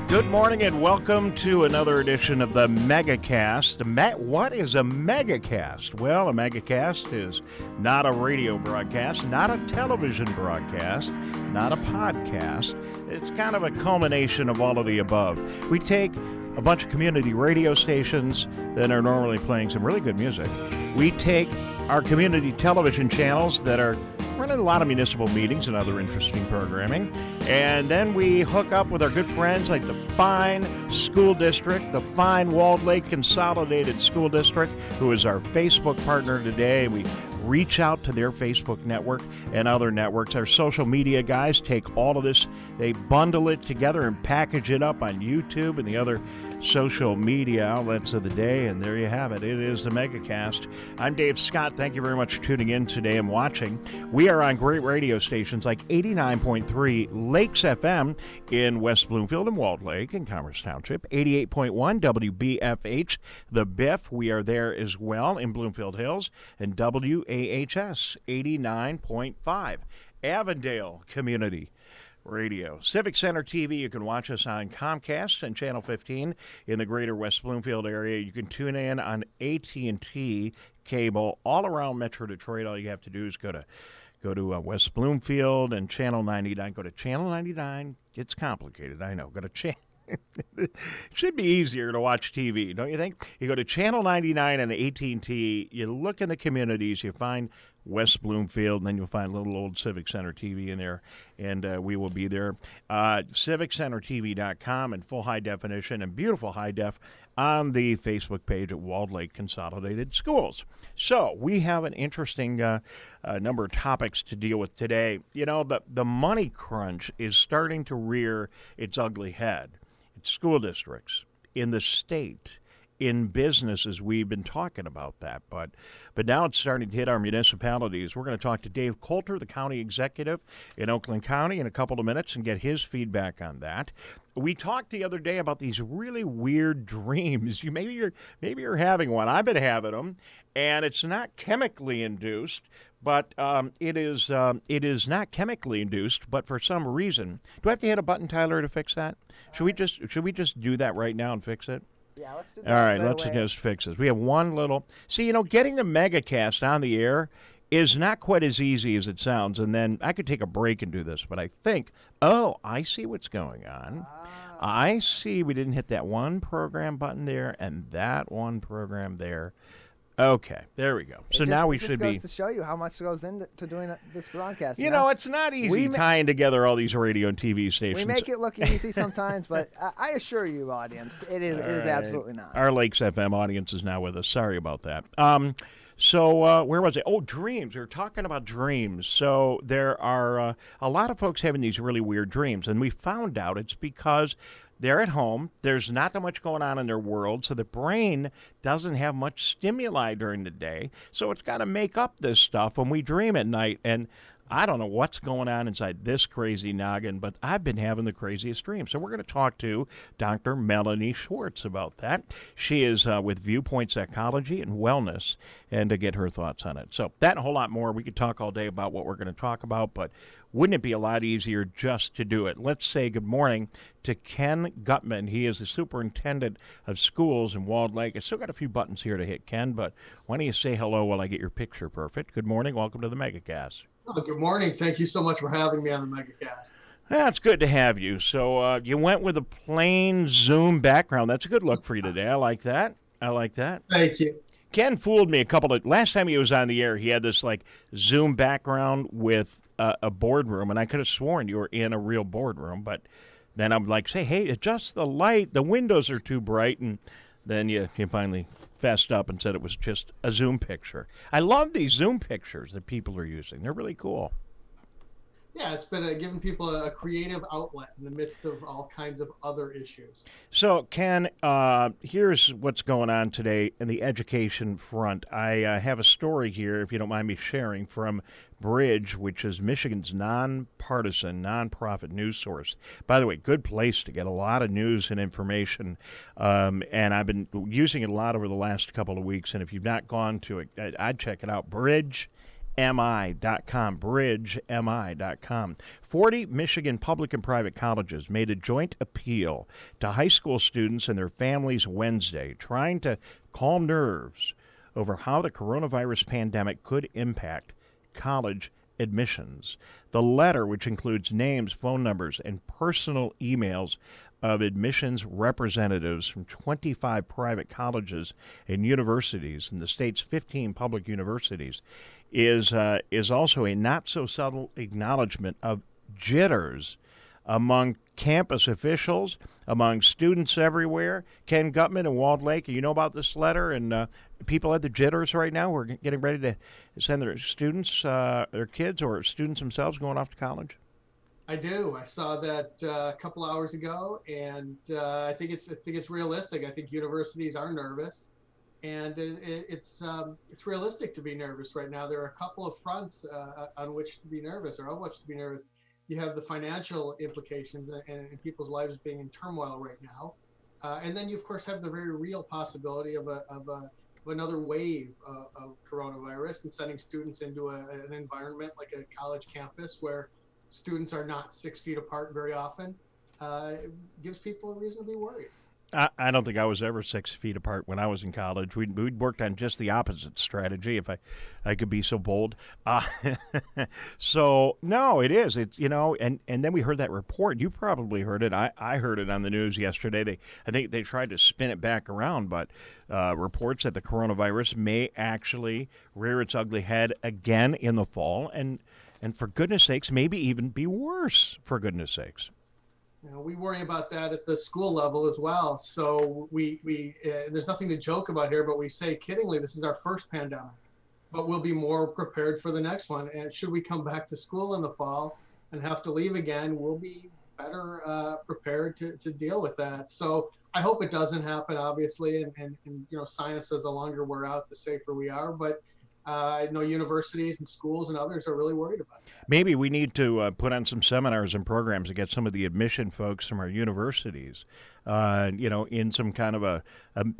Good morning and welcome to another edition of the Megacast. What is a Megacast? Well, a Megacast is not a radio broadcast, not a television broadcast, not a podcast. It's kind of a culmination of all of the above. We take a bunch of community radio stations that are normally playing some really good music. We take our community television channels that are running a lot of municipal meetings and other interesting programming. And then we hook up with our good friends like the fine school district, the fine Walled Lake Consolidated School District, who is our Facebook partner today. We reach out to their Facebook network and other networks. Our social media guys take all of this, they bundle it together and package it up on YouTube and the other social media outlets of the day, and there you have it. It is the Megacast. I'm Dave Scott. Thank you very much for tuning in today and watching. We are on great radio stations like 89.3 Lakes FM in West Bloomfield and Walled Lake in Commerce Township, 88.1 WBFH, The Biff. We are there as well in Bloomfield Hills, and WAHS 89.5 Avondale Community Radio. Civic Center TV, you can watch us on Comcast and Channel 15 in the greater West Bloomfield area. You can tune in on AT&T cable all around Metro Detroit. All you have to do is go to West Bloomfield and Channel 99. Go to Channel 99. It's complicated, I know. Go to Channel. It should be easier to watch TV, don't you think? You go to Channel 99 and AT&T, you look in the communities, you find West Bloomfield, and then you'll find little old Civic Center TV in there, and we will be there. CivicCenterTV.com in full high definition and beautiful high def on the Facebook page at Walled Lake Consolidated Schools. So we have an interesting number of topics to deal with today. You know, the money crunch is starting to rear its ugly head. It's school districts, in the state, in businesses. We've been talking about that, but now it's starting to hit our municipalities. We're going to talk to Dave Coulter, the county executive in Oakland County, in a couple of minutes and get his feedback on that. We talked the other day about these really weird dreams. Maybe you're having one. I've been having them, and it's not chemically induced, but it is not chemically induced. But for some reason, do I have to hit a button, Tyler, to fix that? Should we just do that right now and fix it? Yeah, let's do that. All right, let's just fix this. We have one little... See, getting the Megacast on the air is not quite as easy as it sounds, and then I could take a break and do this, but I think, I see what's going on. I see we didn't hit that one program button there and that one program there. Okay, there we go. So now we should be... It just goes to show you how much goes into doing this broadcast. It's not easy tying together all these radio and TV stations. We make it look easy sometimes, but I assure you, audience, it is absolutely not. Our Lakes FM audience is now with us. Sorry about that. So where was it? Oh, dreams. We were talking about dreams. So there are a lot of folks having these really weird dreams, and we found out it's because they're at home. There's not that much going on in their world, so the brain doesn't have much stimuli during the day. So it's got to make up this stuff when we dream at night. And I don't know what's going on inside this crazy noggin, but I've been having the craziest dreams. So we're going to talk to Dr. Melanie Schwartz about that. She is with Viewpoint Psychology and Wellness, and to get her thoughts on it. So that and a whole lot more. We could talk all day about what we're going to talk about, but wouldn't it be a lot easier just to do it? Let's say good morning to Ken Gutman. He is the superintendent of schools in Walled Lake. I still got a few buttons here to hit, Ken, but why don't you say hello while I get your picture perfect? Good morning. Welcome to the Megacast. Oh, good morning. Thank you so much for having me on the Megacast. That's good to have you. So you went with a plain Zoom background. That's a good look for you today. I like that. Thank you. Ken fooled me last time he was on the air, he had this Zoom background with a boardroom, and I could have sworn you were in a real boardroom, but then I'm like, say, hey, adjust the light. The windows are too bright, and then you finally fessed up and said it was just a Zoom picture. I love these Zoom pictures that people are using. They're really cool. Yeah, it's been giving people a creative outlet in the midst of all kinds of other issues. So, Ken, here's what's going on today in the education front. I have a story here, if you don't mind me sharing, from Bridge, which is Michigan's nonpartisan, nonprofit news source. By the way, good place to get a lot of news and information, and I've been using it a lot over the last couple of weeks, and if you've not gone to it, I'd check it out, Bridge. bridgemi.com. 40 Michigan public and private colleges made a joint appeal to high school students and their families Wednesday, trying to calm nerves over how the coronavirus pandemic could impact college admissions. The letter, which includes names, phone numbers, and personal emails of admissions representatives from 25 private colleges and universities in the state's 15 public universities, is also a not-so-subtle acknowledgement of jitters among campus officials, among students everywhere. Ken Gutman in Walled Lake, you know about this letter, and people had the jitters right now. We're getting ready to send their students, their kids, or students themselves going off to college. I do. I saw that a couple hours ago, and I think it's realistic. I think universities are nervous, and it's realistic to be nervous right now. There are a couple of fronts on which to be nervous, or on which to be nervous. You have the financial implications and people's lives being in turmoil right now, and then you of course have the very real possibility of another wave of coronavirus and sending students into an environment like a college campus where students are not 6 feet apart very often. It gives people a reason to be worried. I don't think I was ever 6 feet apart when I was in college. We'd worked on just the opposite strategy, if I could be so bold. So, no, it is. It's, and then we heard that report. You probably heard it. I heard it on the news yesterday. I think they tried to spin it back around, but reports that the coronavirus may actually rear its ugly head again in the fall, and for goodness sakes, maybe even be worse, for goodness sakes. We worry about that at the school level as well. So we there's nothing to joke about here, but we say kiddingly, this is our first pandemic, but we'll be more prepared for the next one. And should we come back to school in the fall and have to leave again, we'll be better prepared to deal with that. So I hope it doesn't happen, obviously. And science says the longer we're out, the safer we are. But I know universities and schools and others are really worried about that. Maybe we need to put on some seminars and programs to get some of the admission folks from our universities, in some kind of a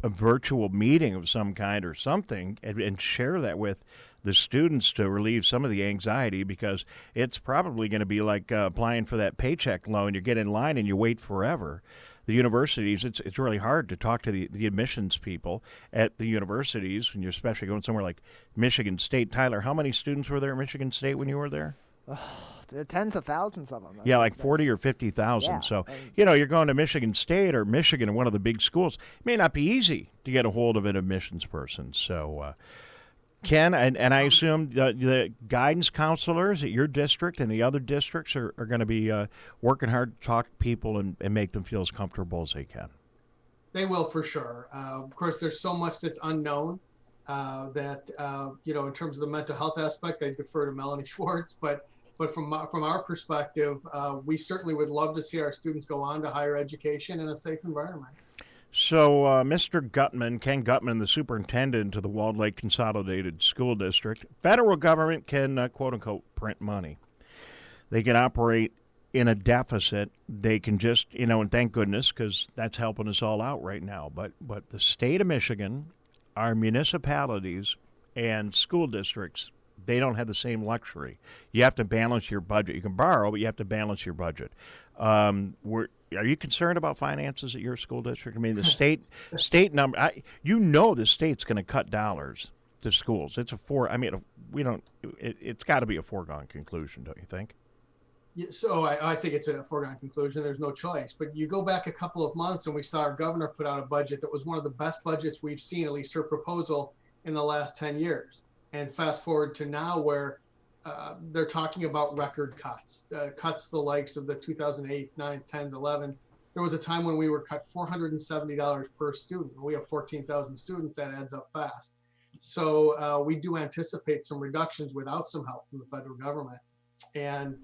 virtual meeting of some kind or something, and share that with the students to relieve some of the anxiety, because it's probably going to be like applying for that paycheck loan. You get in line and you wait forever. The universities, it's really hard to talk to the admissions people at the universities, and you're especially going somewhere like Michigan State. Tyler, how many students were there at Michigan State when you were there? Tens of thousands of them. Yeah, like 40 or 50,000. Yeah, so, you're going to Michigan State or Michigan, one of the big schools. It may not be easy to get a hold of an admissions person. So, Ken, and I assume the guidance counselors at your district and the other districts are going to be working hard to talk to people and make them feel as comfortable as they can. They will, for sure. Of course, there's so much that's unknown that, in terms of the mental health aspect, I defer to Melanie Schwartz. But from our perspective, we certainly would love to see our students go on to higher education in a safe environment. So, Mr. Gutman, Ken Gutman, the superintendent of the Walled Lake Consolidated School District, federal government can, quote-unquote, print money. They can operate in a deficit. They can just, and thank goodness, because that's helping us all out right now. But the state of Michigan, our municipalities and school districts, they don't have the same luxury. You have to balance your budget. You can borrow, but you have to balance your budget. Are you concerned about finances at your school district? I mean, the state number. The state's going to cut dollars to schools. It's it's got to be a foregone conclusion, don't you think? Yeah, so I think it's a foregone conclusion. There's no choice. But you go back a couple of months, and we saw our governor put out a budget that was one of the best budgets we've seen, at least her proposal, in the last 10 years. And fast forward to now, where they're talking about record cuts, cuts the likes of the 2008, 9, 10s, 11. There was a time when we were cut $470 per student. We have 14,000 students. That adds up fast. So we do anticipate some reductions without some help from the federal government. And,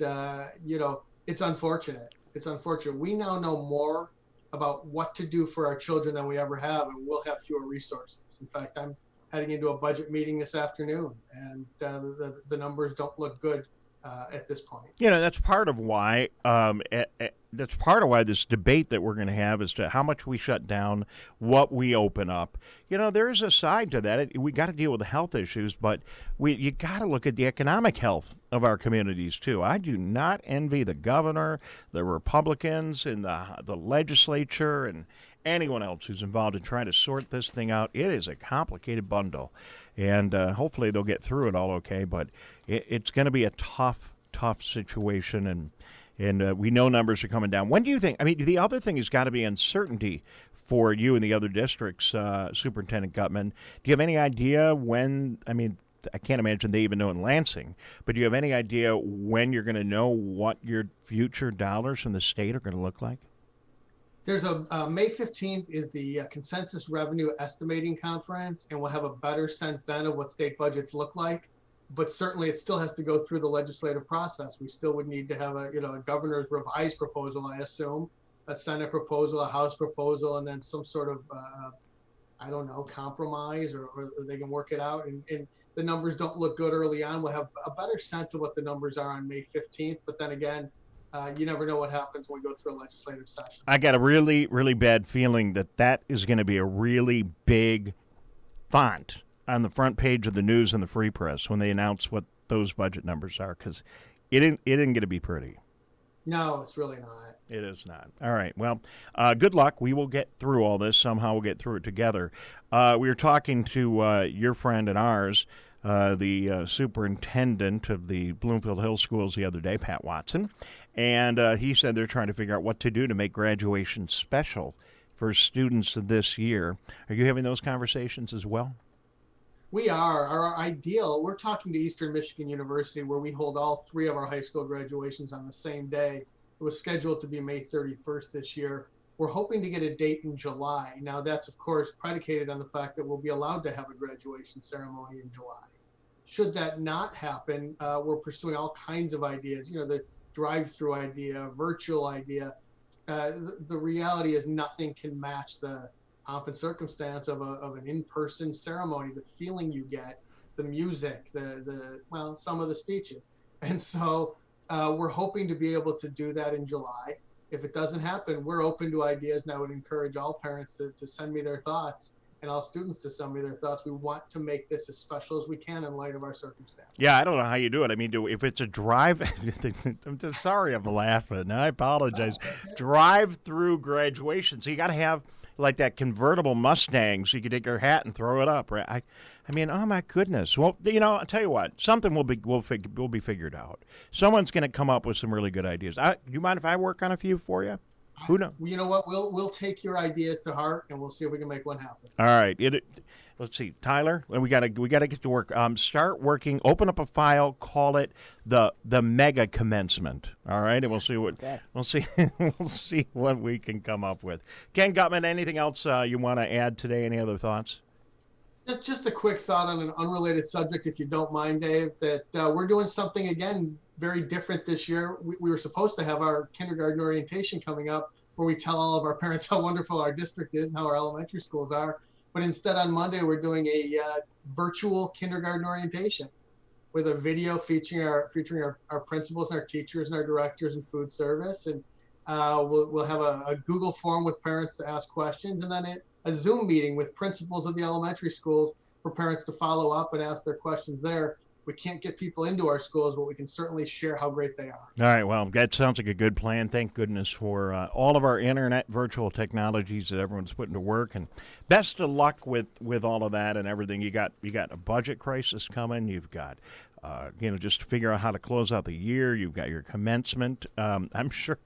it's unfortunate. It's unfortunate. We now know more about what to do for our children than we ever have, and we'll have fewer resources. In fact, I'm heading into a budget meeting this afternoon, and the numbers don't look good at this point. That's part of why that's part of why this debate that we're going to have as to how much we shut down, what we open up. There is a side to that. We got to deal with the health issues, but you got to look at the economic health of our communities too. I do not envy the governor, the Republicans in the legislature, and anyone else who's involved in trying to sort this thing out. It is a complicated bundle, and hopefully they'll get through it all okay. But it's going to be a tough situation, and we know numbers are coming down. When do you think? I mean, the other thing has got to be uncertainty for you and the other districts, Superintendent Gutman. Do you have any idea when? I mean, I can't imagine they even know in Lansing, but do you have any idea when you're going to know what your future dollars from the state are going to look like? There's May 15th is the consensus revenue estimating conference, and we'll have a better sense then of what state budgets look like. But certainly it still has to go through the legislative process. We still would need to have a governor's revised proposal, I assume, a Senate proposal, a House proposal, and then some sort of, compromise, or they can work it out. And the numbers don't look good early on. We'll have a better sense of what the numbers are on May 15th. But then again, you never know what happens when we go through a legislative session. I got a really, really bad feeling that is going to be a really big font on the front page of the news and the Free Press when they announce what those budget numbers are, because it isn't going to be pretty. No, it's really not. It is not. All right. Well, good luck. We will get through all this. Somehow we'll get through it together. We were talking to your friend and ours, the superintendent of the Bloomfield Hills Schools the other day, Pat Watson, and he said they're trying to figure out what to do to make graduation special for students this year. Are you having those conversations as well? We are. Our ideal, we're talking to Eastern Michigan University, where we hold all three of our high school graduations on the same day. It was scheduled to be May 31st this year. We're hoping to get a date in July. Now, that's, of course, predicated on the fact that we'll be allowed to have a graduation ceremony in July. Should that not happen, we're pursuing all kinds of ideas, the drive-through idea, virtual idea. The reality is nothing can match the pomp and circumstance of an in-person ceremony, the feeling you get, the music, some of the speeches. And so we're hoping to be able to do that in July. If it doesn't happen, we're open to ideas, and I would encourage all parents to send me their thoughts, and all students to send me their thoughts. We want to make this as special as we can in light of our circumstances. Yeah, I don't know how you do it. I mean, if it's a drive, I'm just sorry I'm laughing. I apologize. Okay. Drive-through graduation. So you got to have like that convertible Mustang, so you can take your hat and throw it up, right? I mean, oh my goodness. Well, I'll tell you what, something will be figured out. Someone's going to come up with some really good ideas. Do you mind if I work on a few for you? Who knows? You know what? We'll take your ideas to heart, and we'll see if we can make one happen. All right. Let's see, Tyler. We gotta get to work. Start working. Open up a file. Call it the mega commencement. All right, and we'll see what we'll see what we can come up with. Ken Gutman, anything else you want to add today? Any other thoughts? Just a quick thought on an unrelated subject, if you don't mind, Dave. That we're doing something again very different this year. We were supposed to have our kindergarten orientation coming up, where we tell all of our parents how wonderful our district is and how our elementary schools are. But instead, on Monday, we're doing a virtual kindergarten orientation with a video featuring our principals and our teachers and our directors and food service. And we'll have a Google form with parents to ask questions, and then a Zoom meeting with principals of the elementary schools for parents to follow up and ask their questions there. We can't get people into our schools, but we can certainly share how great they are. All right, well, that sounds like a good plan. Thank goodness for all of our internet virtual technologies that everyone's putting to work. And best of luck with all of that and everything. You got a budget crisis coming. You've got just to figure out how to close out the year. You've got your commencement. I'm sure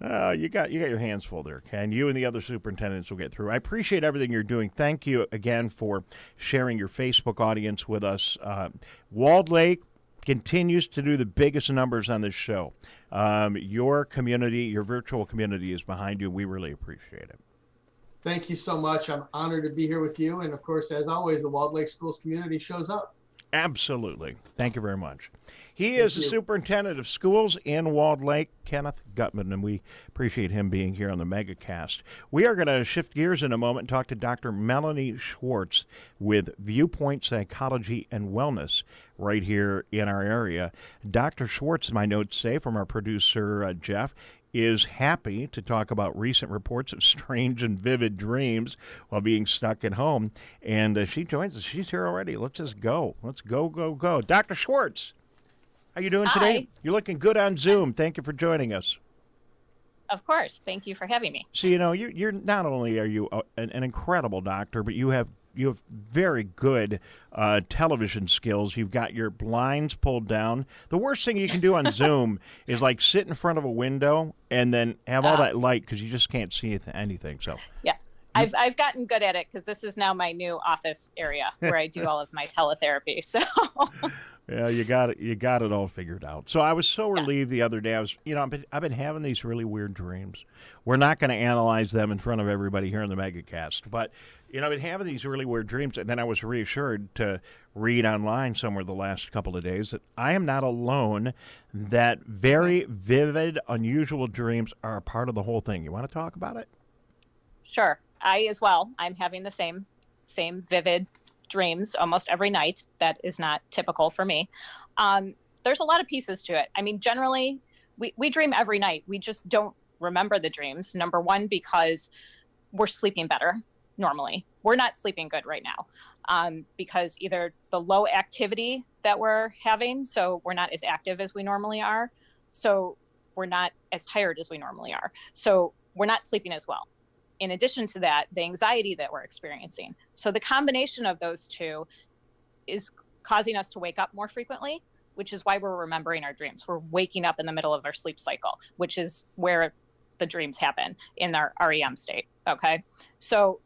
you got your hands full there, Ken. You and the other superintendents will get through. I appreciate everything you're doing. Thank you again for sharing your Facebook audience with us. Walled Lake continues to do the biggest numbers on this show. Your community, your virtual community is behind you. We really appreciate it. Thank you so much. I'm honored to be here with you. And, of course, as always, the Walled Lake Schools community shows up. Absolutely. Thank you very much. He is the superintendent of schools in Walled Lake, Kenneth Gutman, and we appreciate him being here on the Megacast. We are going to shift gears in a moment and talk to Dr. Melanie Schwartz with Viewpoint Psychology and Wellness right here in our area. Dr. Schwartz, my notes say, from our producer, Jeff, is happy to talk about recent reports of strange and vivid dreams while being stuck at home. And she joins us. She's here already. Let's just go. Let's go, go, go. Dr. Schwartz, how you doing today? You're looking good on Zoom. Thank you for joining us. Of course. Thank you for having me. So, you're not only are you an incredible doctor, but you have very good television skills. You've got your blinds pulled down. The worst thing you can do on Zoom is like sit in front of a window and then have all that light because you just can't see anything. So yeah, I've gotten good at it because this is now my new office area where I do all of my teletherapy. So. Yeah, you got it all figured out. So I was so relieved the other day. I've been having these really weird dreams. We're not going to analyze them in front of everybody here in the Megacast, but I've been having these really weird dreams, and then I was reassured to read online somewhere the last couple of days that I am not alone. That very vivid, unusual dreams are a part of the whole thing. You want to talk about it? Sure, I as well. I'm having the same vivid dreams almost every night. That is not typical for me. There's a lot of pieces to it. I mean, generally, we dream every night. We just don't remember the dreams. Number one, because we're sleeping better normally. We're not sleeping good right now because either the low activity that we're having, so we're not as active as we normally are. So we're not as tired as we normally are. So we're not sleeping as well. In addition to that, the anxiety that we're experiencing. So the combination of those two is causing us to wake up more frequently, which is why we're remembering our dreams. We're waking up in the middle of our sleep cycle, which is where the dreams happen in our REM state. Okay. So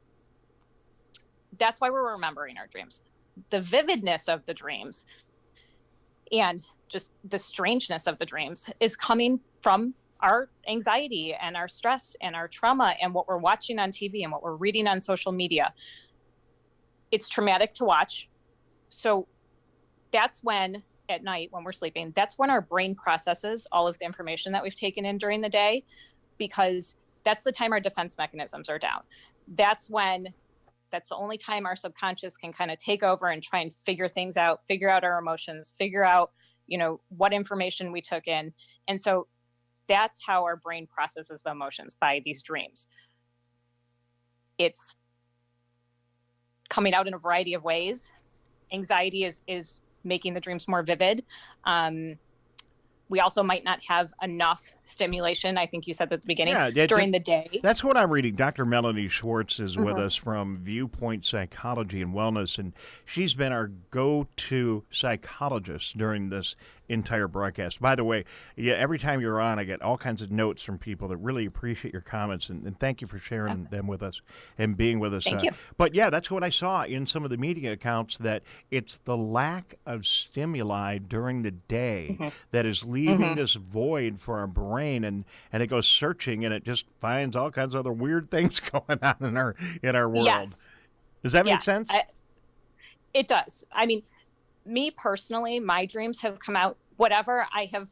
that's why we're remembering our dreams. The vividness of the dreams and just the strangeness of the dreams is coming from our anxiety and our stress and our trauma and what we're watching on TV and what we're reading on social media. It's traumatic to watch. So that's when at night, when we're sleeping, that's when our brain processes all of the information that we've taken in during the day, because that's the time our defense mechanisms are down. That's the only time our subconscious can kind of take over and try and figure things out, figure out our emotions, figure out, what information we took in. And so that's how our brain processes the emotions, by these dreams. It's coming out in a variety of ways. Anxiety is making the dreams more vivid. We also might not have enough stimulation, I think you said at the beginning, during the day. That's what I'm reading. Dr. Melanie Schwartz is with us from Viewpoint Psychology and Wellness, and she's been our go-to psychologist during this entire broadcast. By the way, every time you're on, I get all kinds of notes from people that really appreciate your comments, and thank you for sharing them with us and being with us. Thank you. But that's what I saw in some of the media accounts, that it's the lack of stimuli during the day that is leaving this void for our brain, and it goes searching, and it just finds all kinds of other weird things going on in our world. Yes. Does that make sense? It does. I mean, me personally, my dreams have come out, whatever I have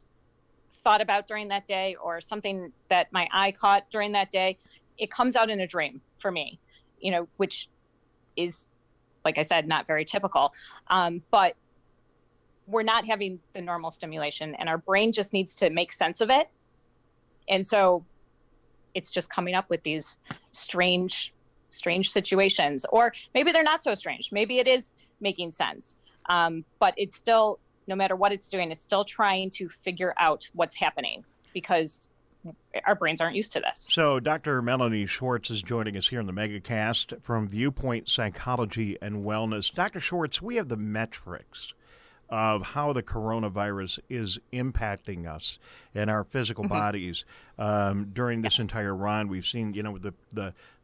thought about during that day or something that my eye caught during that day, it comes out in a dream for me, which is, like I said, not very typical. But we're not having the normal stimulation, and our brain just needs to make sense of it. And so it's just coming up with these strange situations, or maybe they're not so strange. Maybe it is making sense. But it's still, no matter what it's doing, it's still trying to figure out what's happening, because our brains aren't used to this. So Dr. Melanie Schwartz is joining us here in the Megacast from Viewpoint Psychology and Wellness. Dr. Schwartz, we have the metrics of how the coronavirus is impacting us and our physical bodies during this entire run. We've seen,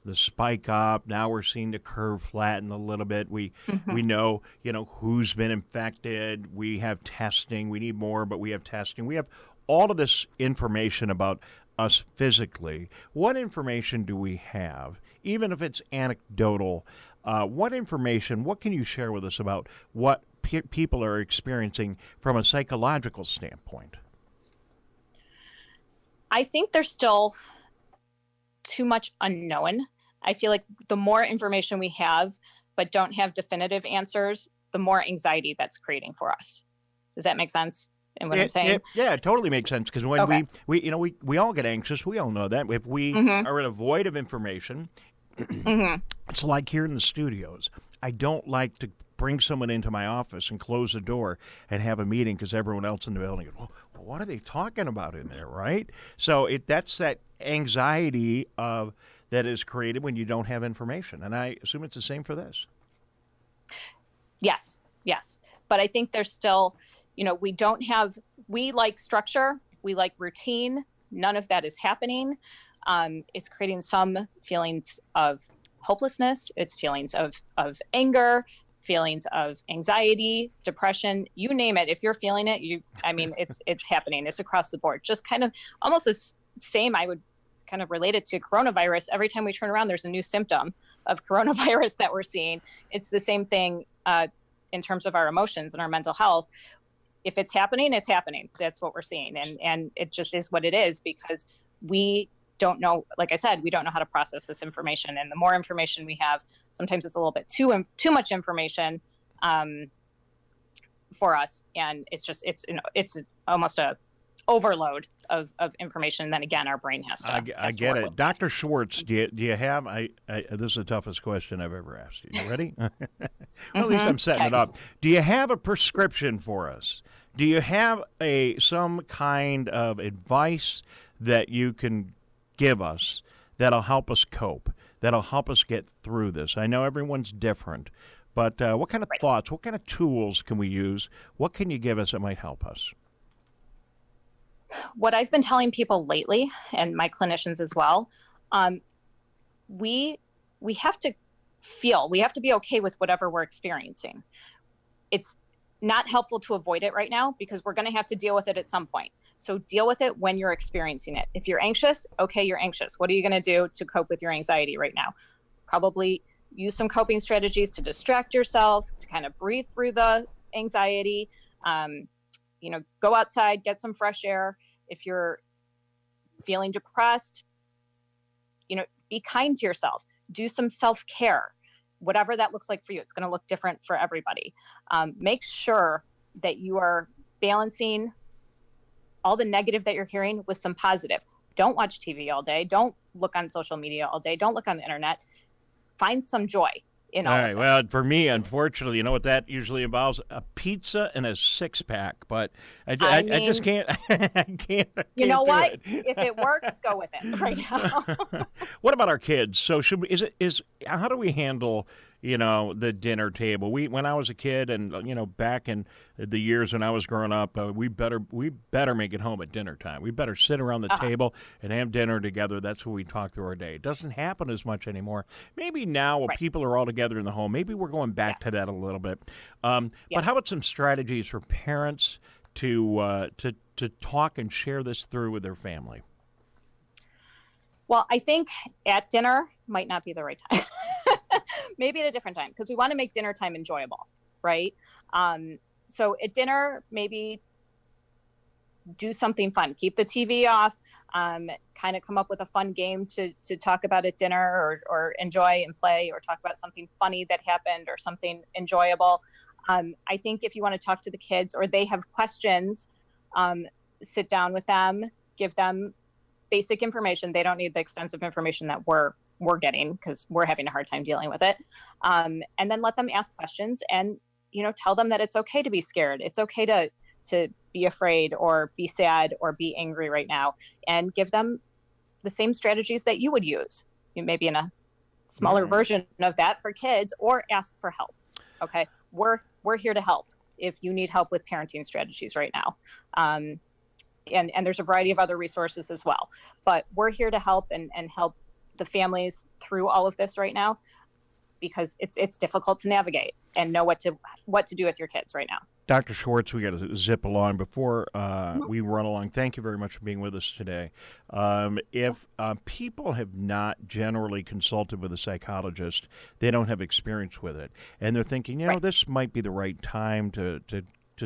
the spike up. Now we're seeing the curve flatten a little bit. We know, who's been infected. We have testing. We need more, but we have testing. We have all of this information about us physically. What information do we have, even if it's anecdotal? What can you share with us about what people are experiencing from a psychological standpoint? I think there's still too much unknown. I feel like the more information we have, but don't have definitive answers, the more anxiety that's creating for us. Does that make sense? in what I'm saying? Yeah, it totally makes sense because when Okay. we all get anxious. We all know that. If we are in a void of information, it's like here in the studios. I don't like to bring someone into my office and close the door and have a meeting because everyone else in the building goes, well, what are they talking about in there, right? So that's that anxiety that is created when you don't have information. And I assume it's the same for this. Yes. But I think there's still, we like structure, we like routine. None of that is happening. It's creating some feelings of hopelessness. It's feelings of anger, feelings of anxiety, depression, you name it. If you're feeling it, it's happening. It's across the board. Just kind of almost the same, I would kind of relate it to coronavirus. Every time we turn around, there's a new symptom of coronavirus that we're seeing. It's the same thing in terms of our emotions and our mental health. If it's happening, it's happening. That's what we're seeing. And it just is what it is because we don't know, like I said, we don't know how to process this information. And the more information we have, sometimes it's a little bit too much information for us. And it's almost a overload of information. And then again, our brain has to. I get it. Dr. Schwartz, do you have, this is the toughest question I've ever asked you. You ready? Well, at least I'm setting it up. Do you have a prescription for us? Do you have some kind of advice that you can give us that'll help us cope, that'll help us get through this? I know everyone's different, but what kind of thoughts, what kind of tools can we use? What can you give us that might help us? What I've been telling people lately, and my clinicians as well, we have to we have to be okay with whatever we're experiencing. It's not helpful to avoid it right now because we're going to have to deal with it at some point. So deal with it when you're experiencing it. If you're anxious, okay, you're anxious. What are you going to do to cope with your anxiety right now? Probably use some coping strategies to distract yourself, to kind of breathe through the anxiety. Go outside, get some fresh air. If you're feeling depressed, be kind to yourself. Do some self-care, whatever that looks like for you. It's going to look different for everybody. Make sure that you are balancing all the negative that you're hearing with some positive. Don't watch TV all day. Don't look on social media all day. Don't look on the internet. Find some joy in all of this. Well, for me, unfortunately, you know what that usually involves? A pizza and a six-pack. But I just can't. I can't. You know what? If it works, go with it right now. What about our kids? So how do we handle the dinner table? When I was a kid, and back in the years when I was growing up, we better make it home at dinner time. We better sit around the table and have dinner together. That's what we talk through our day. It doesn't happen as much anymore. Maybe now when people are all together in the home, maybe we're going back to that a little bit. But how about some strategies for parents to talk and share this through with their family? Well, I think at dinner might not be the right time. Maybe at a different time, because we want to make dinner time enjoyable, right? So at dinner, maybe do something fun. Keep the TV off. Kind of come up with a fun game to talk about at dinner, or enjoy and play, or talk about something funny that happened or something enjoyable. I think if you want to talk to the kids or they have questions, sit down with them, give them basic information. They don't need the extensive information that we're getting because we're having a hard time dealing with it. And then let them ask questions and, tell them that it's okay to be scared. It's okay to be afraid or be sad or be angry right now, and give them the same strategies that you would use, maybe in a smaller version of that for kids, or ask for help. Okay. We're here to help if you need help with parenting strategies right now. And there's a variety of other resources as well, but we're here to help and help the families through all of this right now, because it's difficult to navigate and know what to do with your kids right now. Dr. Schwartz, we got to zip along before we run along. Thank you very much for being with us today. If people have not generally consulted with a psychologist, they don't have experience with it, and they're thinking, this might be the right time to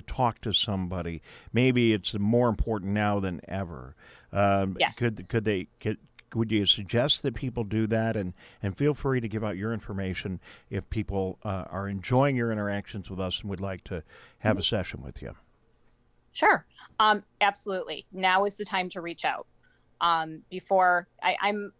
talk to somebody. Maybe it's more important now than ever. Yes. Would you suggest that people do that? And feel free to give out your information if people are enjoying your interactions with us and would like to have a session with you. Sure. Absolutely. Now is the time to reach out.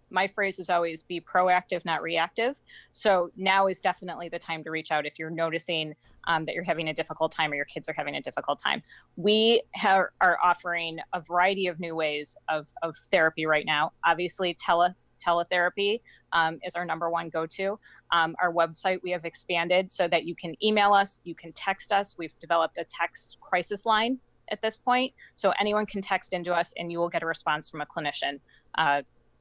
My phrase is always be proactive, not reactive. So now is definitely the time to reach out if you're noticing that you're having a difficult time or your kids are having a difficult time. We are offering a variety of new ways of therapy right now. Obviously, teletherapy is our number one go-to. Our website, we have expanded so that you can email us, you can text us. We've developed a text crisis line at this point. So anyone can text into us and you will get a response from a clinician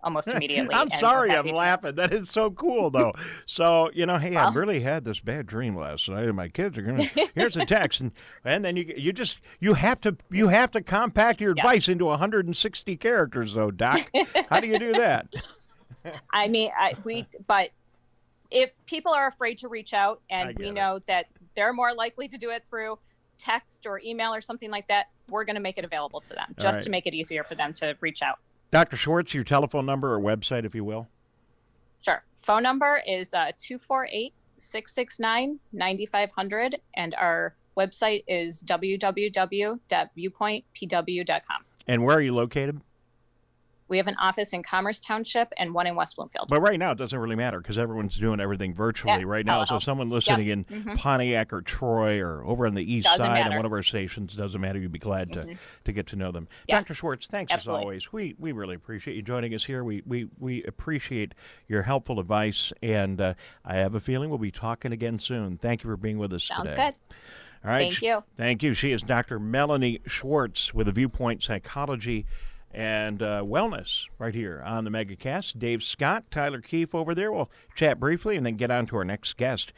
almost immediately. I'm sorry, I'm laughing. That is so cool, though. So, hey, I really had this bad dream last night, and my kids are going to, here's a text. And then you have to compact your advice into 160 characters, though, Doc. How do you do that? But if people are afraid to reach out, and we know that they're more likely to do it through text or email or something like that, we're going to make it available to them just to make it easier for them to reach out. Dr. Schwartz, your telephone number or website, if you will. Sure. Phone number is 248-669-9500, and our website is www.viewpointpw.com. And where are you located? We have an office in Commerce Township and one in West Bloomfield. But right now, it doesn't really matter because everyone's doing everything virtually right now. So someone listening in Pontiac or Troy or over on the east side on one of our stations, doesn't matter. You'd be glad to get to know them. Yes. Dr. Schwartz, thanks as always. We really appreciate you joining us here. We appreciate your helpful advice, and I have a feeling we'll be talking again soon. Thank you for being with us today. Sounds good. All right. Thank you. Thank you. She is Dr. Melanie Schwartz with a Viewpoint Psychology and Wellness right here on the Megacast. Dave Scott, Tyler Keefe over there. We'll chat briefly and then get on to our next guest.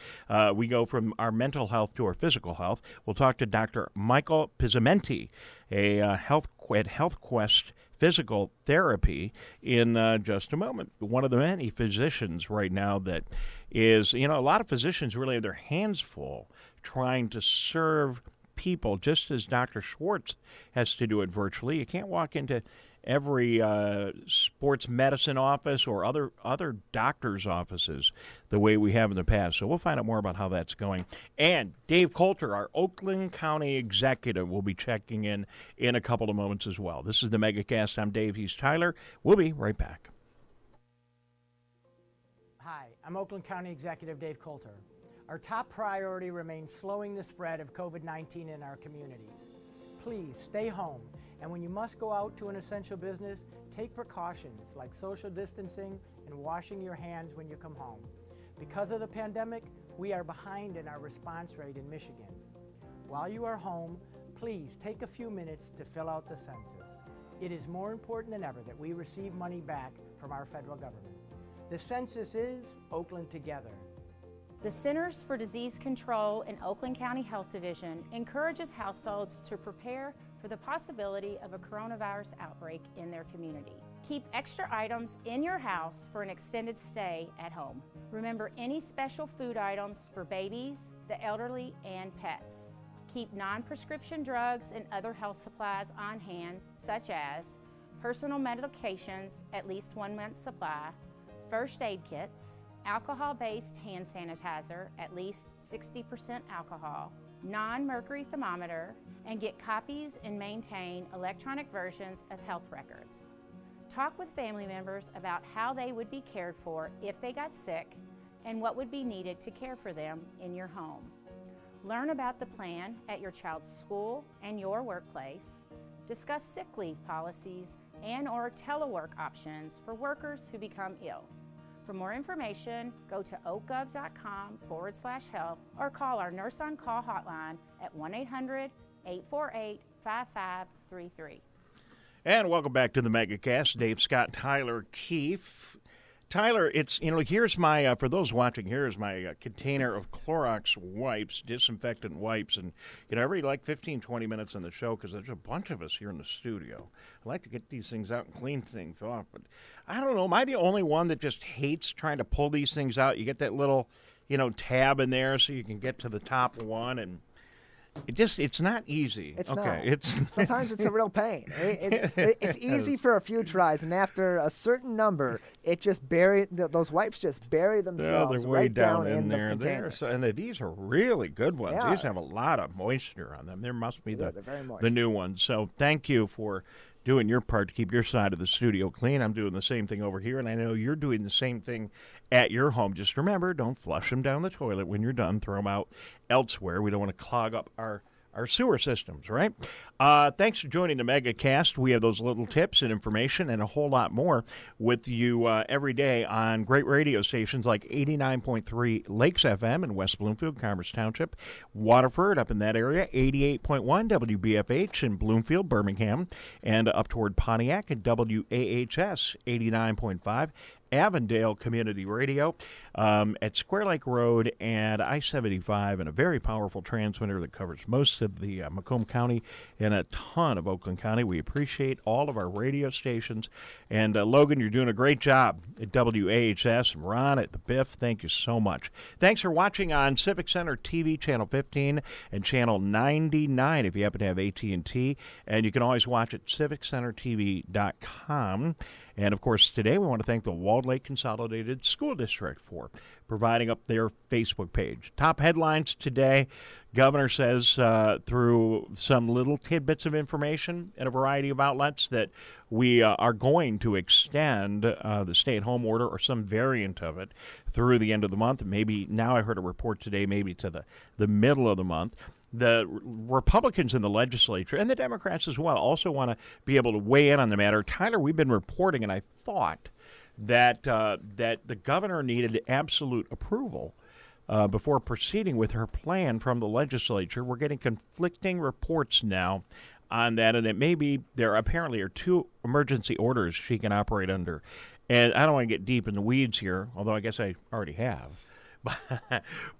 We go from our mental health to our physical health. We'll talk to Dr. Michael Pizzimenti, at Health Quest Physical Therapy in just a moment. One of the many physicians right now that is, a lot of physicians really have their hands full trying to serve people, just as Dr. Schwartz has to do it virtually. You can't walk into every sports medicine office or other doctors' offices the way we have in the past. So we'll find out more about how that's going. And Dave Coulter, our Oakland County Executive, will be checking in a couple of moments as well. This is the Megacast. I'm Dave. He's Tyler. We'll be right back. Hi, I'm Oakland County Executive Dave Coulter. Our top priority remains slowing the spread of COVID-19 in our communities. Please stay home, and when you must go out to an essential business, take precautions like social distancing and washing your hands when you come home. Because of the pandemic, we are behind in our response rate in Michigan. While you are home, please take a few minutes to fill out the census. It is more important than ever that we receive money back from our federal government. The census is Oakland Together. The Centers for Disease Control and Oakland County Health Division encourages households to prepare for the possibility of a coronavirus outbreak in their community. Keep extra items in your house for an extended stay at home. Remember any special food items for babies, the elderly, and pets. Keep non-prescription drugs and other health supplies on hand, such as personal medications, at least 1 month's supply, first aid kits, alcohol-based hand sanitizer, at least 60% alcohol, non-mercury thermometer, and get copies and maintain electronic versions of health records. Talk with family members about how they would be cared for if they got sick and what would be needed to care for them in your home. Learn about the plan at your child's school and your workplace. Discuss sick leave policies and/or telework options for workers who become ill. For more information, go to oakgov.com/health or call our Nurse on Call hotline at 1-800-848-5533. And welcome back to the Megacast. Dave Scott, Tyler Keefe. Tyler, it's, here's my, for those watching, here's my container of Clorox wipes, disinfectant wipes. And, every 15, 20 minutes on the show, because there's a bunch of us here in the studio, I like to get these things out and clean things off. But I don't know, am I the only one that just hates trying to pull these things out? You get that little, tab in there so you can get to the top one. And It's not easy. It's okay. not. It's Sometimes it's a real pain. It's easy for a few tries, and after a certain number, it just those wipes just bury themselves they're way right down in there. the container. These are really good ones. Yeah. These have a lot of moisture on them. There must be They're very moist. the new ones. So thank you for doing your part to keep your side of the studio clean. I'm doing the same thing over here, and I know you're doing the same thing at your home. Just remember, don't flush them down the toilet when you're done. Throw them out elsewhere. We don't want to clog up our sewer systems, right? Thanks for joining the MegaCast. We have those little tips and information and a whole lot more with you every day on great radio stations like 89.3 Lakes FM in West Bloomfield, Commerce Township, Waterford up in that area, 88.1 WBFH in Bloomfield, Birmingham, and up toward Pontiac at WAHS 89.5. Avondale Community Radio at Square Lake Road and I-75, and a very powerful transmitter that covers most of the Macomb County and a ton of Oakland County. We appreciate all of our radio stations. And Logan, you're doing a great job at WAHS, and Ron at the Biff, thank you so much. Thanks for watching on Civic Center TV, Channel 15 and Channel 99 if you happen to have AT&T. And you can always watch at civiccentertv.com. And, of course, today we want to thank the Walled Lake Consolidated School District for providing up their Facebook page. Top headlines today. Governor says through some little tidbits of information in a variety of outlets that we are going to extend the stay-at-home order or some variant of it through the end of the month. Maybe now I heard a report today maybe to the middle of the month. The Republicans in the legislature and the Democrats as well also want to be able to weigh in on the matter. Tyler, we've been reporting, and I thought that the governor needed absolute approval before proceeding with her plan from the legislature. We're getting conflicting reports now on that, and it may be there apparently are two emergency orders she can operate under. And I don't want to get deep in the weeds here, although I guess I already have.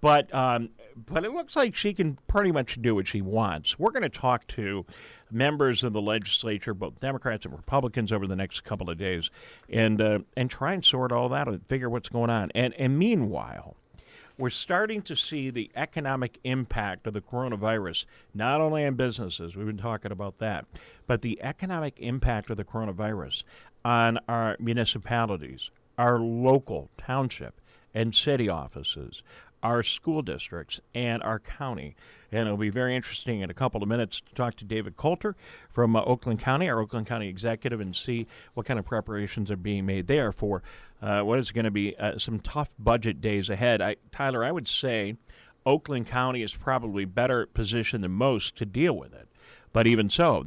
But it looks like she can pretty much do what she wants. We're going to talk to members of the legislature, both Democrats and Republicans, over the next couple of days, and try and sort all that out and figure what's going on. And meanwhile, we're starting to see the economic impact of the coronavirus, not only on businesses, we've been talking about that, but the economic impact of the coronavirus on our municipalities, our local township and city offices, our school districts, and our county. And it'll be very interesting in a couple of minutes to talk to David Coulter from Oakland County, our Oakland County Executive, and see what kind of preparations are being made there for what is going to be some tough budget days ahead. Tyler, I would say Oakland County is probably better positioned than most to deal with it. But even so,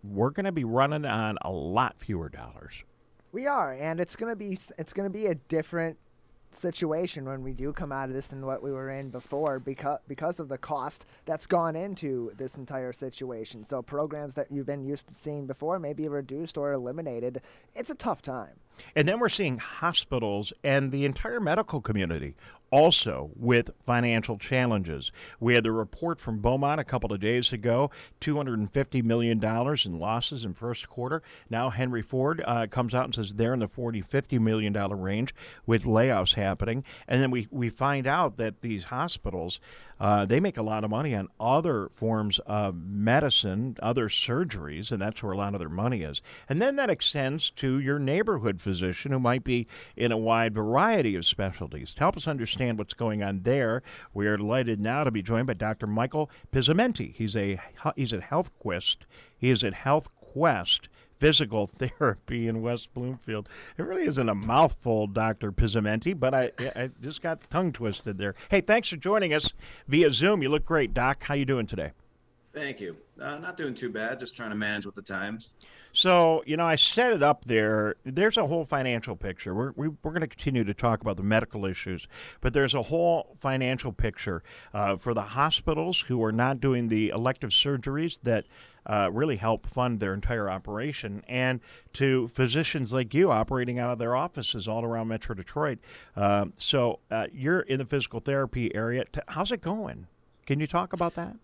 we're going to be running on a lot fewer dollars. We are, and it's going to be a different situation when we do come out of this than what we were in before because of the cost that's gone into this entire situation. So programs that you've been used to seeing before may be reduced or eliminated. It's a tough time. And then we're seeing hospitals and the entire medical community also with financial challenges. We had the report from Beaumont a couple of days ago, $250 million in losses in first quarter. Now Henry Ford comes out and says they're in the $40-50 million range with layoffs happening. And then we find out that these hospitals, they make a lot of money on other forms of medicine, other surgeries, and that's where a lot of their money is. And then that extends to your neighborhood physician who might be in a wide variety of specialties. To help us understand what's going on there, we are delighted now to be joined by Dr. Michael Pizzimenti. He's at HealthQuest. He is at HealthQuest Physical Therapy in West Bloomfield. It really isn't a mouthful, Dr. Pizzimenti, but I just got tongue twisted there. Hey, thanks for joining us via Zoom. You look great, Doc. How you doing today? Thank you. Not doing too bad, just trying to manage with the times. So, I set it up there. There's a whole financial picture. We're going to continue to talk about the medical issues, but there's a whole financial picture for the hospitals who are not doing the elective surgeries that really help fund their entire operation, and to physicians like you operating out of their offices all around Metro Detroit. So you're in the physical therapy area. How's it going? Can you talk about that?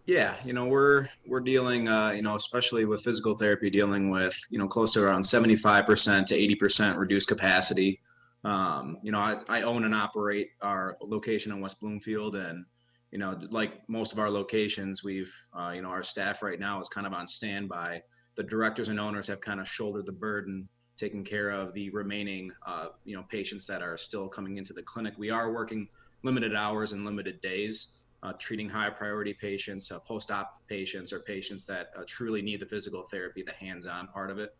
Yeah, we're dealing, especially with physical therapy, dealing with, close to around 75% to 80% reduced capacity. I own and operate our location in West Bloomfield, and you know, like most of our locations, we've, you know, our staff right now is kind of on standby. The directors and owners have kind of shouldered the burden, taking care of the remaining, you know, patients that are still coming into the clinic. We are working limited hours and limited days, treating high priority patients, post-op patients, or patients that truly need the physical therapy, the hands-on part of it.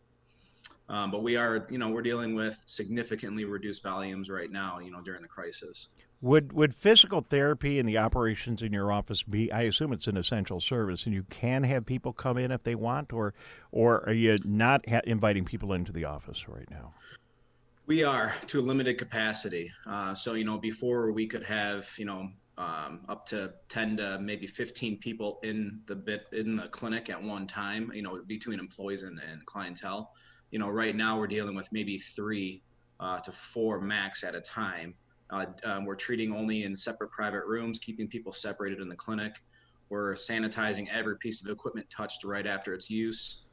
But we are, you know, we're dealing with significantly reduced volumes right now, you know, during the crisis. Would physical therapy and the operations in your office be, I assume it's an essential service and you can have people come in if they want, or are you not inviting people into the office right now? We are, to a limited capacity. So, you know, before we could have, you know, up to 10 to maybe 15 people in the clinic at one time, you know, between employees and clientele. You know, right now we're dealing with maybe 3 to 4 max at a time. We're treating only in separate private rooms, keeping people separated in the clinic. We're sanitizing every piece of equipment touched right after its use.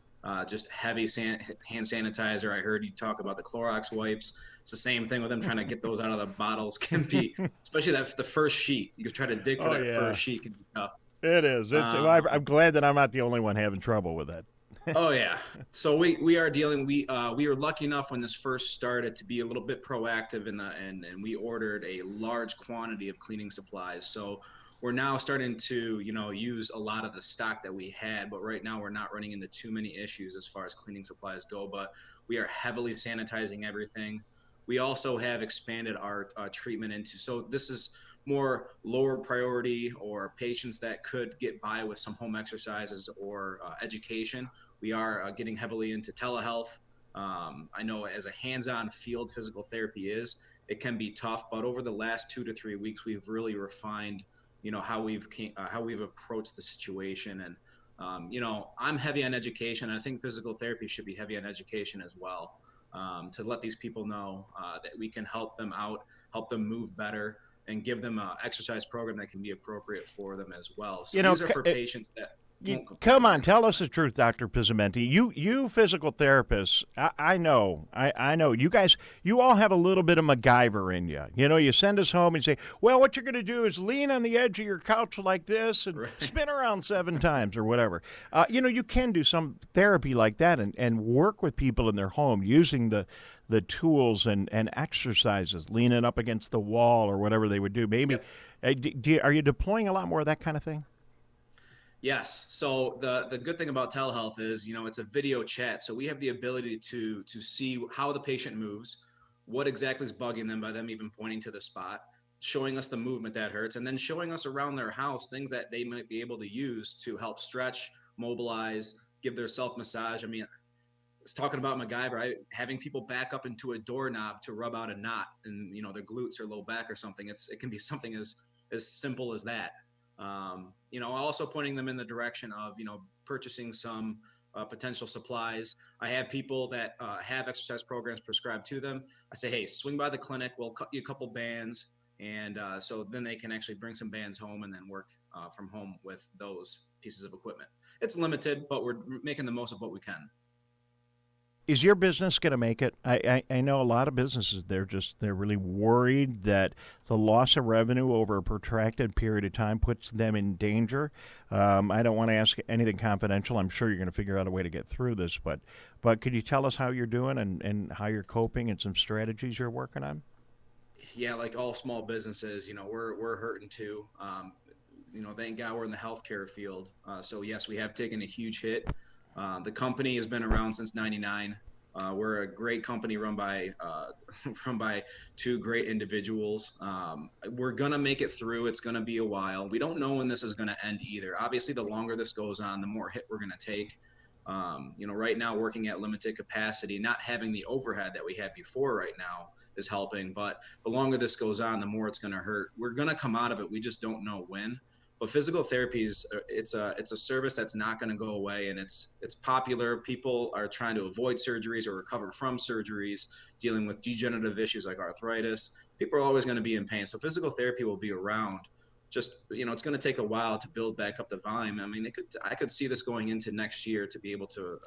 Just heavy hand sanitizer. I heard you talk about the Clorox wipes. It's the same thing with them trying to get those out of the bottles. Can be, especially the first sheet. You can try to dig for first sheet. Can be tough. It is. I'm glad that I'm not the only one having trouble with that. Oh yeah. So we are dealing. We were lucky enough when this first started to be a little bit proactive and we ordered a large quantity of cleaning supplies. So we're now starting to, you know, use a lot of the stock that we had, but right now we're not running into too many issues as far as cleaning supplies go, but we are heavily sanitizing everything. We also have expanded our treatment into, so this is more lower priority or patients that could get by with some home exercises or education. We are getting heavily into telehealth. I know as a hands-on field physical therapy it can be tough, but over the last 2 to 3 weeks, we've really refined, you know, how we've approached the situation. And, you know, I'm heavy on education. And I think physical therapy should be heavy on education as well, to let these people know that we can help them out, help them move better, and give them an exercise program that can be appropriate for them as well. So, you know, these are for patients that come on, tell us the truth, Dr. Pizzimenti. You physical therapists, I know you guys, you all have a little bit of MacGyver in you. You know, you send us home and say, well, what you're going to do is lean on the edge of your couch like this and spin around 7 times or whatever. You know, you can do some therapy like that and work with people in their home using the tools and exercises, leaning up against the wall or whatever they would do. Maybe, are you deploying a lot more of that kind of thing? Yes. So the good thing about telehealth is, you know, it's a video chat. So we have the ability to see how the patient moves, what exactly is bugging them by them even pointing to the spot, showing us the movement that hurts, and then showing us around their house things that they might be able to use to help stretch, mobilize, give their self-massage. I mean, it's talking about MacGyver, right? Having people back up into a doorknob to rub out a knot in, you know, their glutes or low back or something. It can be something as simple as that. You know, also pointing them in the direction of, you know, purchasing some potential supplies. I have people that have exercise programs prescribed to them. I say, hey, swing by the clinic. We'll cut you a couple bands. And so then they can actually bring some bands home and then work from home with those pieces of equipment. It's limited, but we're making the most of what we can. Is your business going to make it? I know a lot of businesses, they're really worried that the loss of revenue over a protracted period of time puts them in danger. I don't want to ask anything confidential. I'm sure you're going to figure out a way to get through this, but could you tell us how you're doing and how you're coping and some strategies you're working on? Yeah, like all small businesses, you know, we're hurting too. You know, thank God we're in the healthcare field. So yes, we have taken a huge hit. The company has been around since '99. We're a great company run by 2 great individuals. We're going to make it through. It's going to be a while. We don't know when this is going to end either. Obviously, the longer this goes on, the more hit we're going to take. You know, right now, working at limited capacity, not having the overhead that we had before right now is helping. But the longer this goes on, the more it's going to hurt. We're going to come out of it. We just don't know when. But physical therapy it's a service that's not going to go away, and it's popular. People are trying to avoid surgeries or recover from surgeries, dealing with degenerative issues like arthritis. People are always going to be in pain, so physical therapy will be around. Just, you know, it's going to take a while to build back up the volume. I mean, I could see this going into next year to be able to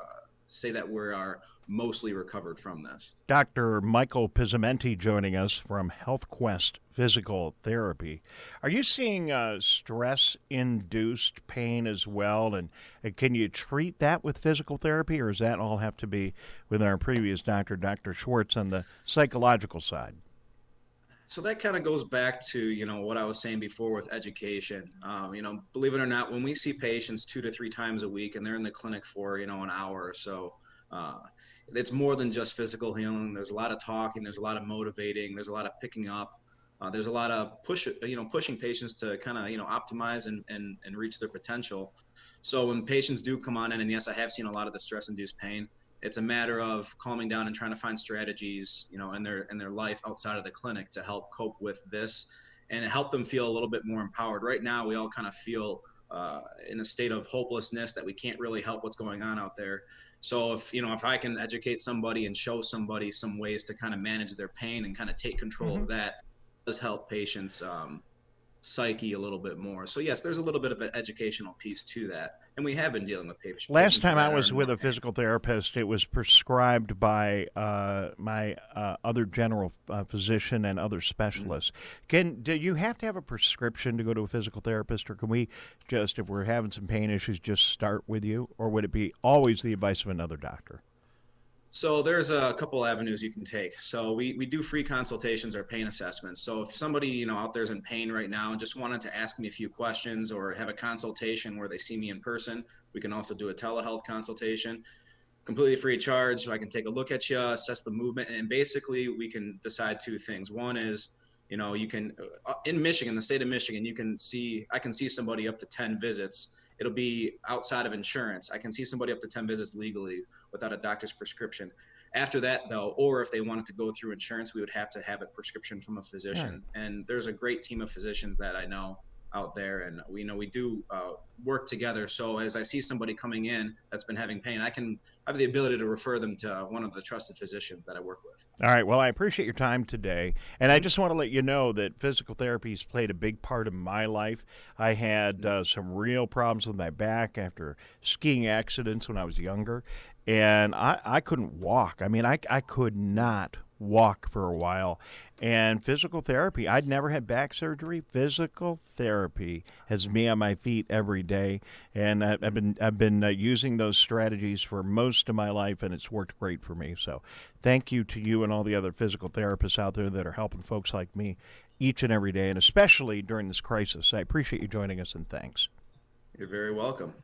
say that we are mostly recovered from this. Dr. Michael Pizzimenti joining us from HealthQuest Physical Therapy. Are you seeing stress-induced pain as well? And can you treat that with physical therapy, or does that all have to be with our previous doctor, Dr. Schwartz, on the psychological side? So that kind of goes back to, what I was saying before with education. Believe it or not, when we see patients 2 to 3 times a week and they're in the clinic for, an hour or so, it's more than just physical healing. There's a lot of talking, there's a lot of motivating, there's a lot of picking up. There's a lot of pushing patients to kind of, optimize and reach their potential. So when patients do come on in, and yes, I have seen a lot of the stress-induced pain, it's a matter of calming down and trying to find strategies, in their life outside of the clinic to help cope with this and help them feel a little bit more empowered. Right now, we all kind of feel in a state of hopelessness that we can't really help what's going on out there. So if I can educate somebody and show somebody some ways to kind of manage their pain and kind of take control of that, it does help patients' psyche a little bit more. So yes, there's a little bit of an educational piece to that, and we have been dealing with patients. Last time I was with a physical therapist, it was prescribed by my other general physician and other specialists. Do you have to have a prescription to go to a physical therapist, or can we just, if we're having some pain issues, just start with you, or would it be always the advice of another doctor? So there's a couple avenues you can take. So we do free consultations or pain assessments. So if somebody, out there's in pain right now and just wanted to ask me a few questions or have a consultation where they see me in person, we can also do a telehealth consultation, completely free of charge. So I can take a look at you, assess the movement, and basically we can decide 2 things. One is, you can, in Michigan, the state of Michigan, I can see somebody up to 10 visits. It'll be outside of insurance. I can see somebody up to 10 visits legally without a doctor's prescription. After that, though, or if they wanted to go through insurance, we would have to have a prescription from a physician. Yeah. And there's a great team of physicians that I know out there, and we do work together. So as I see somebody coming in that's been having pain, I have the ability to refer them to one of the trusted physicians that I work with. All right. Well, I appreciate your time today, and I just want to let you know that physical therapy has played a big part of my life. I had some real problems with my back after skiing accidents when I was younger, and I couldn't walk. I mean, I could not walk for a while. And physical therapy, I'd never had back surgery. Physical therapy has me on my feet every day, and I've been using those strategies for most of my life, and it's worked great for me. So thank you to you and all the other physical therapists out there that are helping folks like me each and every day, and especially during this crisis. I appreciate you joining us, and thanks. You're very welcome.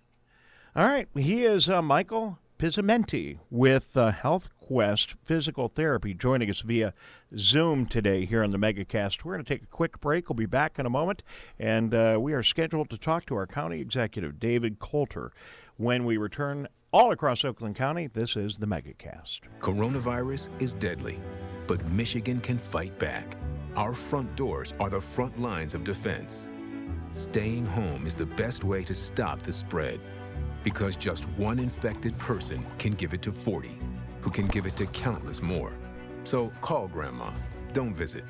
All right, he is Michael Pizzimenti with HealthQuest Physical Therapy, joining us via Zoom today here on the Megacast. We're going to take a quick break. We'll be back in a moment, and we are scheduled to talk to our county executive, David Coulter, when we return all across Oakland County. This is the Megacast. Coronavirus is deadly, but Michigan can fight back. Our front doors are the front lines of defense. Staying home is the best way to stop the spread. Because just one infected person can give it to 40, who can give it to countless more. So call Grandma, don't visit.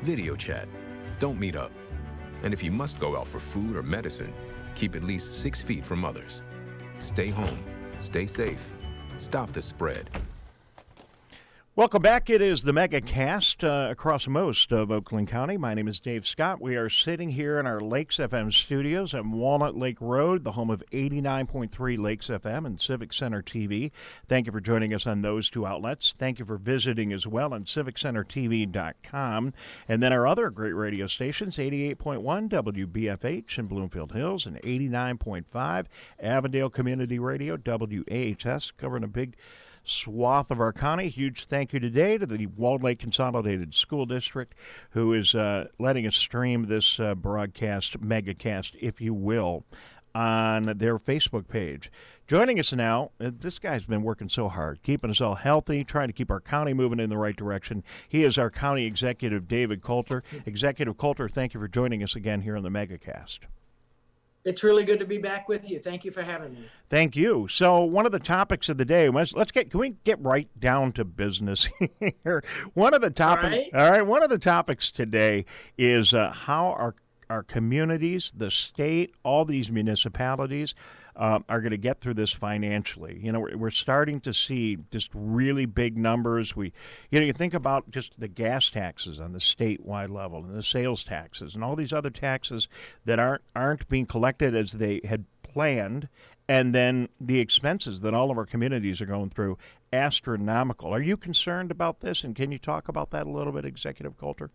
Video chat, don't meet up. And if you must go out for food or medicine, keep at least 6 feet from others. Stay home, stay safe, stop the spread. Welcome back. It is the Megacast across most of Oakland County. My name is Dave Scott. We are sitting here in our Lakes FM studios at Walnut Lake Road, the home of 89.3 Lakes FM and Civic Center TV. Thank you for joining us on those 2 outlets. Thank you for visiting as well on civiccentertv.com. And then our other great radio stations, 88.1 WBFH in Bloomfield Hills and 89.5 Avondale Community Radio, WAHS, covering a big swath of our county. Huge thank you today to the Walled Lake Consolidated School District, who is letting us stream this broadcast, Megacast, if you will, on their Facebook page. Joining us now, this guy's been working so hard, keeping us all healthy, trying to keep our county moving in the right direction. He is our county executive, David Coulter. Executive Coulter, thank you for joining us again here on the Megacast. It's really good to be back with you. Thank you for having me. Thank you. So one of the topics of the day, can we get right down to business here? One of the topics today is how our communities, the state, all these municipalities are going to get through this financially. You know, we're starting to see just really big numbers. You think about just the gas taxes on the statewide level and the sales taxes and all these other taxes that aren't being collected as they had planned, and then the expenses that all of our communities are going through, astronomical. Are you concerned about this, and can you talk about that a little bit, Executive Coulter?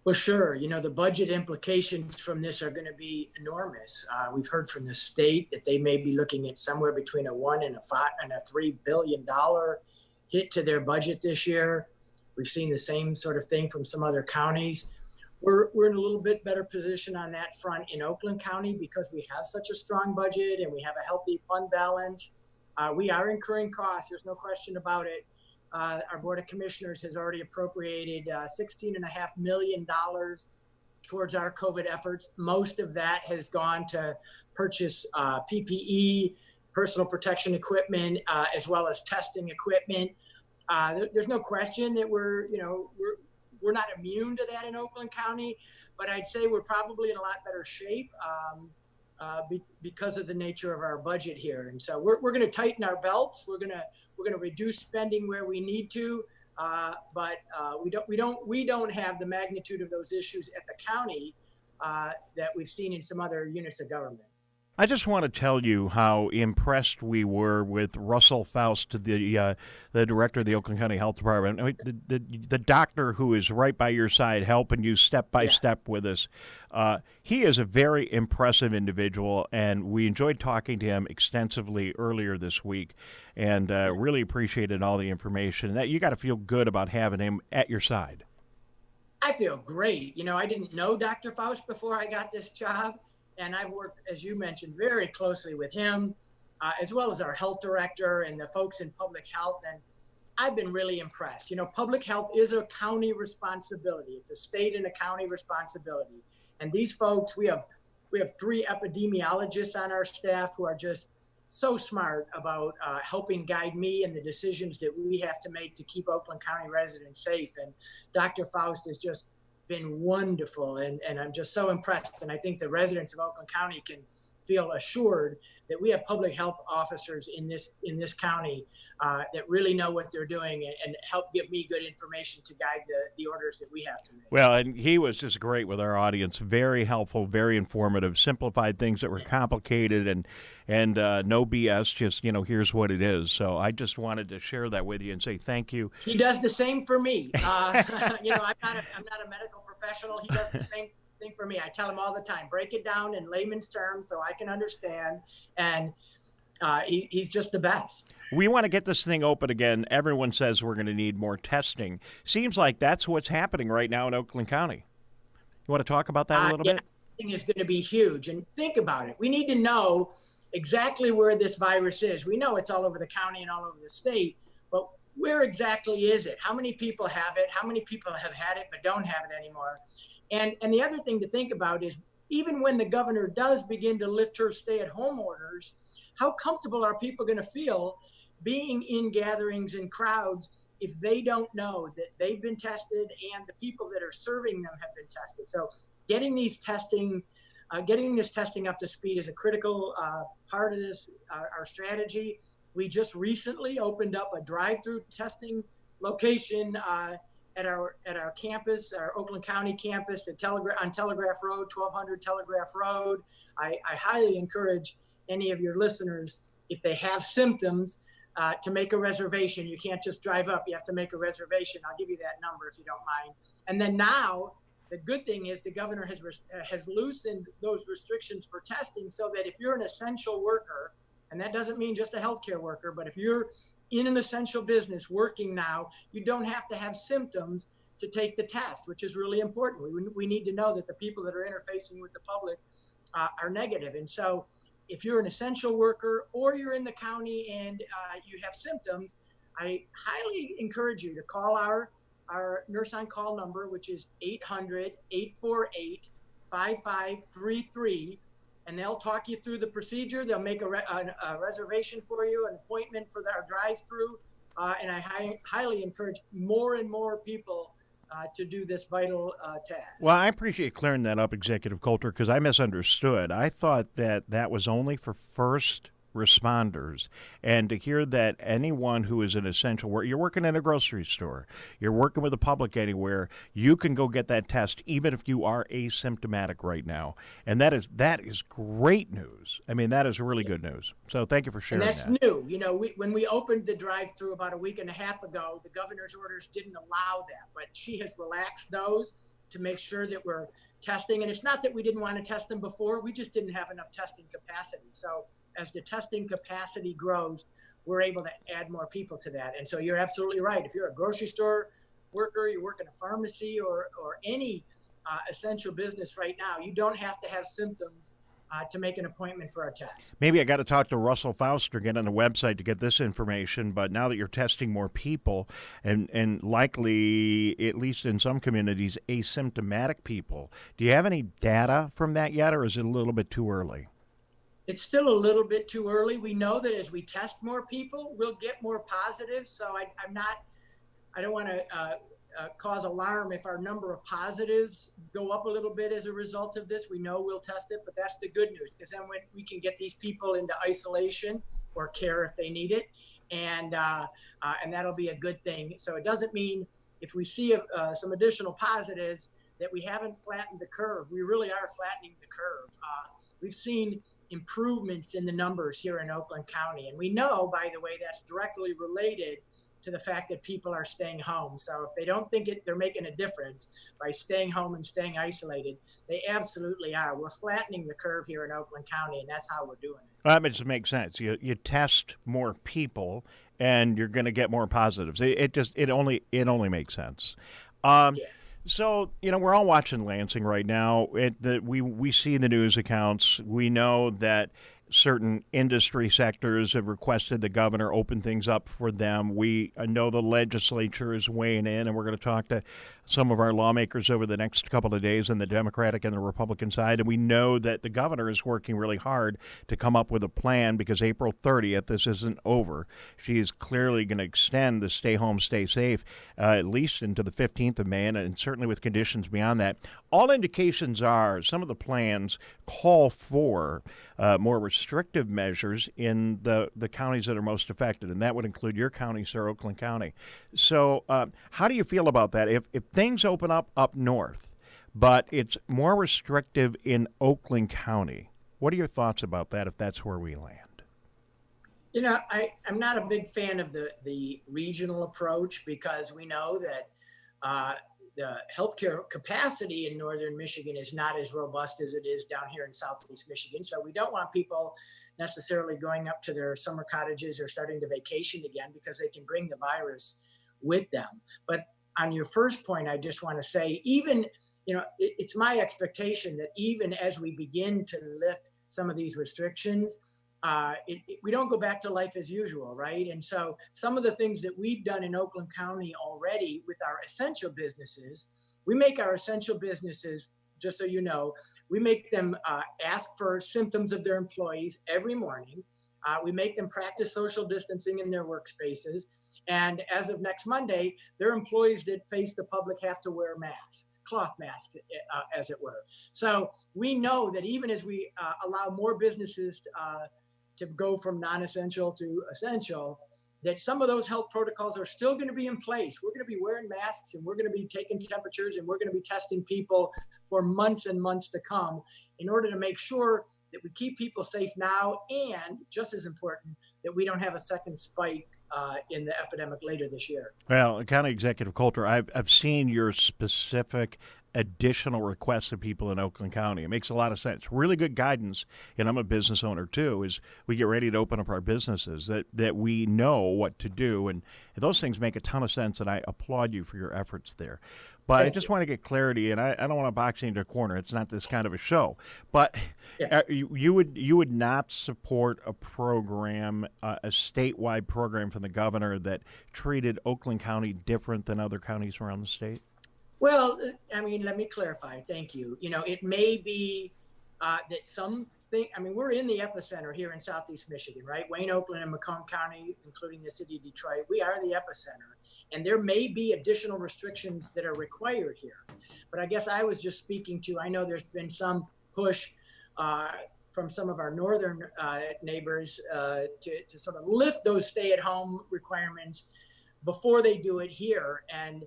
Well, sure. You know, the budget implications from this are going to be enormous. We've heard from the state that they may be looking at somewhere between a $1 and a $3 billion hit to their budget this year. We've seen the same sort of thing from some other counties. We're in a little bit better position on that front in Oakland County because we have such a strong budget and we have a healthy fund balance. We are incurring costs. There's no question about it. Our Board of Commissioners has already appropriated $16.5 million towards our COVID efforts. Most of that has gone to purchase PPE, personal protection equipment, as well as testing equipment. There's no question that we're not immune to that in Oakland County, but I'd say we're probably in a lot better shape because of the nature of our budget here. And so we're going to tighten our belts. We're going to reduce spending where we need to, but we don't have the magnitude of those issues at the county that we've seen in some other units of government. I just want to tell you how impressed we were with Russell Faust, the director of the Oakland County Health Department, I mean, the doctor who is right by your side helping you step by step with us. He is a very impressive individual, and we enjoyed talking to him extensively earlier this week, and really appreciated all the information. That you got to feel good about having him at your side. I feel great. You know, I didn't know Dr. Faust before I got this job. And I've worked, as you mentioned, very closely with him, as well as our health director and the folks in public health. And I've been really impressed. You know, public health is a county responsibility. It's a state and a county responsibility. And these folks, we have 3 epidemiologists on our staff who are just so smart about helping guide me in the decisions that we have to make to keep Oakland County residents safe. And Dr. Faust has just been wonderful, and I'm just so impressed. And I think the residents of Oakland County can feel assured that we have public health officers in this county that really know what they're doing and help give me good information to guide the orders that we have to make. Well, and he was just great with our audience. Very helpful, very informative, simplified things that were complicated, and no BS, just, here's what it is. So I just wanted to share that with you and say thank you. He does the same for me. I'm not a medical professional. He does the same thing for me. I tell him all the time, break it down in layman's terms so I can understand. And he's just the best. We want to get this thing open again. Everyone says we're going to need more testing. Seems like that's what's happening right now in Oakland County. You want to talk about that a little bit? Testing is going to be huge. And think about it. We need to know exactly where this virus is. We know it's all over the county and all over the state, but where exactly is it? How many people have it? How many people have had it but don't have it anymore? And the other thing to think about is even when the governor does begin to lift her stay-at-home orders, how comfortable are people going to feel being in gatherings and crowds if they don't know that they've been tested and the people that are serving them have been tested? So getting this testing up to speed is a critical part of this, our strategy. We just recently opened up a drive-through testing location at our campus, our Oakland County campus on Telegraph Road, 1200 Telegraph Road. I highly encourage any of your listeners, if they have symptoms, to make a reservation. You can't just drive up, you have to make a reservation. I'll give you that number if you don't mind. And then now, the good thing is the governor has loosened those restrictions for testing so that if you're an essential worker, and that doesn't mean just a healthcare worker, but if you're in an essential business working now, you don't have to have symptoms to take the test, which is really important. We need to know that the people that are interfacing with the public are negative. And so if you're an essential worker or you're in the county and you have symptoms, I highly encourage you to call our nurse on call number, which is 800-848-5533. And they'll talk you through the procedure. They'll make a reservation for you, an appointment for our drive-through. And I highly encourage more and more people to do this vital task. Well, I appreciate clearing that up, Executive Coulter, because I misunderstood. I thought that that was only for first responders, and to hear that anyone who is an essential worker, you're working in a grocery store, you're working with the public anywhere, you can go get that test even if you are asymptomatic right now, and that is great news. I mean, that is really good news. So thank you for sharing that. And that's new. You know, when we opened the drive-through about a week and a half ago, the governor's orders didn't allow that, but she has relaxed those to make sure that we're testing. And it's not that we didn't want to test them before, we just didn't have enough testing capacity. So as the testing capacity grows, we're able to add more people to that. And so you're absolutely right. If you're a grocery store worker, you work in a pharmacy or any essential business right now, you don't have to have symptoms to make an appointment for our test. Maybe I got to talk to Russell Fauster again on the website to get this information, but now that you're testing more people and likely, at least in some communities, asymptomatic people, do you have any data from that yet, or is it a little bit too early? It's still a little bit too early. We know that as we test more people, we'll get more positives. So I don't want to cause alarm if our number of positives go up a little bit as a result of this. We know we'll test it, but that's the good news, because then when we can get these people into isolation or care if they need it, and that'll be a good thing. So it doesn't mean if we see some additional positives that we haven't flattened the curve. We really are flattening the curve. We've seen improvements in the numbers here in Oakland County, and we know, by the way, that's directly related to the fact that people are staying home. So if they don't think they're making a difference by staying home and staying isolated, they absolutely are. We're flattening the curve here in Oakland County, and that's how we're doing it. Well, that just makes sense. You test more people, and you're going to get more positives. It only makes sense. Yeah. So, we're all watching Lansing right now. We see the news accounts. We know that certain industry sectors have requested the governor open things up for them. We know the legislature is weighing in, and we're going to talk to some of our lawmakers over the next couple of days on the Democratic and the Republican side. And we know that the governor is working really hard to come up with a plan, because April 30th, this isn't over. She is clearly going to extend the stay home, stay safe, at least into the 15th of May, and certainly with conditions beyond that. All indications are some of the plans call for more restrictive measures in the counties that are most affected, and that would include your county, sir, Oakland County. So how do you feel about that? If things open up north, but it's more restrictive in Oakland County, what are your thoughts about that if that's where we land? I'm not a big fan of the regional approach, because we know that the healthcare capacity in northern Michigan is not as robust as it is down here in southeast Michigan. So we don't want people necessarily going up to their summer cottages or starting to vacation again, because they can bring the virus with them. But on your first point, I just want to say, even, it's my expectation that even as we begin to lift some of these restrictions, we don't go back to life as usual, right? And so some of the things that we've done in Oakland County already with our essential businesses, we make our essential businesses, just so you know, we make them ask for symptoms of their employees every morning. We make them practice social distancing in their workspaces. And as of next Monday, their employees that face the public have to wear masks, cloth masks, as it were. So we know that even as we allow more businesses to go from non-essential to essential, that some of those health protocols are still going to be in place. We're going to be wearing masks, and we're going to be taking temperatures, and we're going to be testing people for months and months to come in order to make sure that we keep people safe now, and just as important, that we don't have a second spike in the epidemic later this year. Well, County Executive Coulter, I've seen your specific additional requests of people in Oakland County. It makes a lot of sense. Really good guidance, and I'm a business owner too, as we get ready to open up our businesses, that we know what to do, and those things make a ton of sense, and I applaud you for your efforts there. But I just want to get clarity, and I don't want to box you into a corner. It's not this kind of a show. But you would not support a program, a statewide program from the governor that treated Oakland County different than other counties around the state? Well, let me clarify. Thank you. It may be that we're in the epicenter here in southeast Michigan, right? Wayne, Oakland, and Macomb County, including the city of Detroit, we are the epicenter. And there may be additional restrictions that are required here. But I guess I was just speaking to, I know there's been some push from some of our northern neighbors to sort of lift those stay-at-home requirements before they do it here. And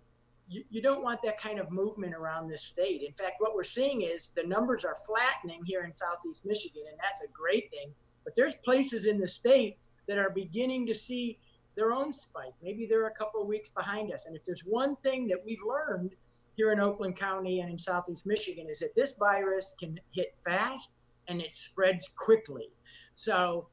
you don't want that kind of movement around this state. In fact, what we're seeing is the numbers are flattening here in Southeast Michigan, and that's a great thing. But there's places in the state that are beginning to see their own spike. Maybe they're a couple of weeks behind us. And if there's one thing that we've learned here in Oakland County and in Southeast Michigan is that this virus can hit fast and it spreads quickly. So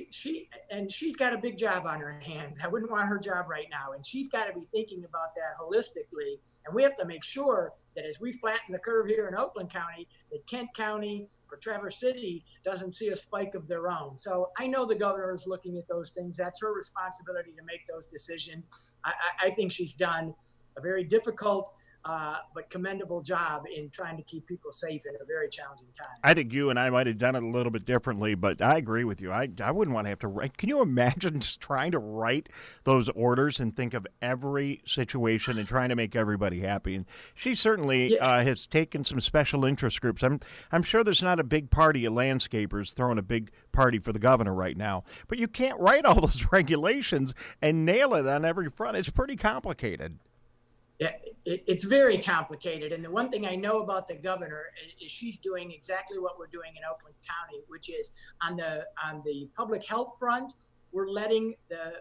she's got a big job on her hands. I wouldn't want her job right now. And she's got to be thinking about that holistically. And we have to make sure that as we flatten the curve here in Oakland County, that Kent County or Traverse City doesn't see a spike of their own. So I know the governor is looking at those things. That's her responsibility to make those decisions. I think she's done a very difficult but commendable job in trying to keep people safe in a very challenging time. I think you and I might have done it a little bit differently, but I agree with you. I wouldn't want to have to write. Can you imagine just trying to write those orders and think of every situation and trying to make everybody happy? And she certainly has taken some special interest groups. I'm sure there's not a big party of landscapers throwing a big party for the governor right now, but you can't write all those regulations and nail it on every front. It's pretty complicated. Yeah, it's very complicated. And the one thing I know about the governor is she's doing exactly what we're doing in Oakland County, which is on the public health front, we're letting the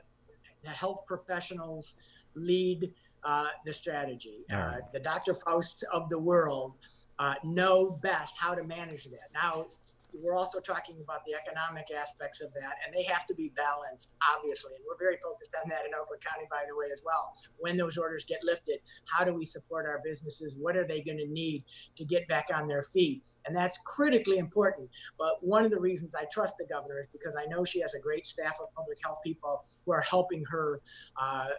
health professionals lead the strategy. The Dr. Fausts of the world know best how to manage that. Now, we're also talking about the economic aspects of that, and they have to be balanced, obviously. And we're very focused on that in Oakland County, by the way, as well. When those orders get lifted, how do we support our businesses? What are they going to need to get back on their feet? And that's critically important. But one of the reasons I trust the governor is because I know she has a great staff of public health people who are helping her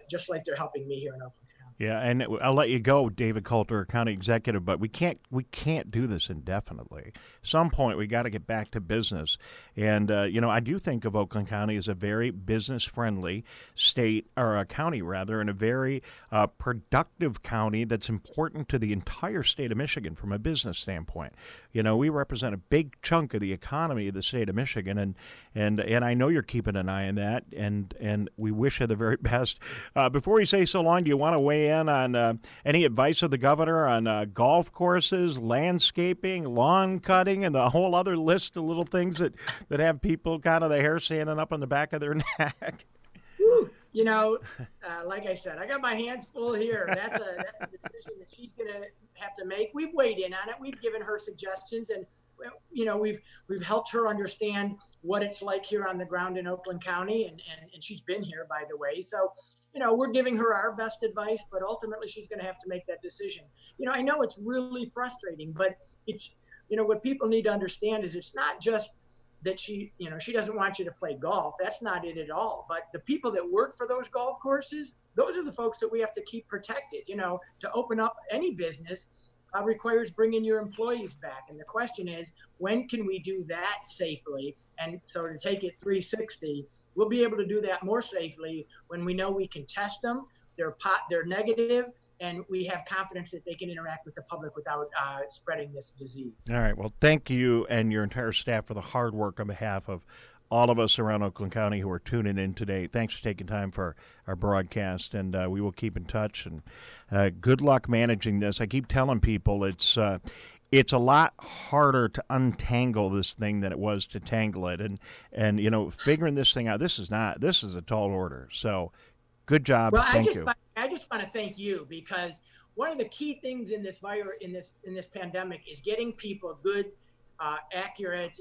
just like they're helping me here in Oakland. Yeah, and I'll let you go, David Coulter, County Executive, but we can't do this indefinitely. At some point, we got to get back to business. And, I do think of Oakland County as a very business-friendly state, or a county, rather, and a very productive county that's important to the entire state of Michigan from a business standpoint. We represent a big chunk of the economy of the state of Michigan, and I know you're keeping an eye on that, and we wish you the very best. Before we say so long, do you want to weigh in on any advice of the governor on golf courses, landscaping, lawn cutting, and the whole other list of little things that have people kind of the hair standing up on the back of their neck? Woo. Like I said, I got my hands full here. That's a decision that she's going to have to make. We've weighed in on it. We've given her suggestions, and we've helped her understand what it's like here on the ground in Oakland County, and she's been here, by the way. So, we're giving her our best advice, but ultimately she's going to have to make that decision. I know it's really frustrating, but it's, what people need to understand is it's not just that she doesn't want you to play golf. That's not it at all. But the people that work for those golf courses, those are the folks that we have to keep protected. To open up any business requires bringing your employees back. And the question is, when can we do that safely? And so to take it 360, we'll be able to do that more safely when we know we can test them, they're negative, and we have confidence that they can interact with the public without spreading this disease. All right. Well, thank you and your entire staff for the hard work on behalf of all of us around Oakland County who are tuning in today. Thanks for taking time for our broadcast, and we will keep in touch. And good luck managing this. I keep telling people it's a lot harder to untangle this thing than it was to tangle it. And figuring this thing out, this is a tall order. So good job. Well, Thank you. I just want to thank you, because one of the key things in this virus, in this pandemic, is getting people good, accurate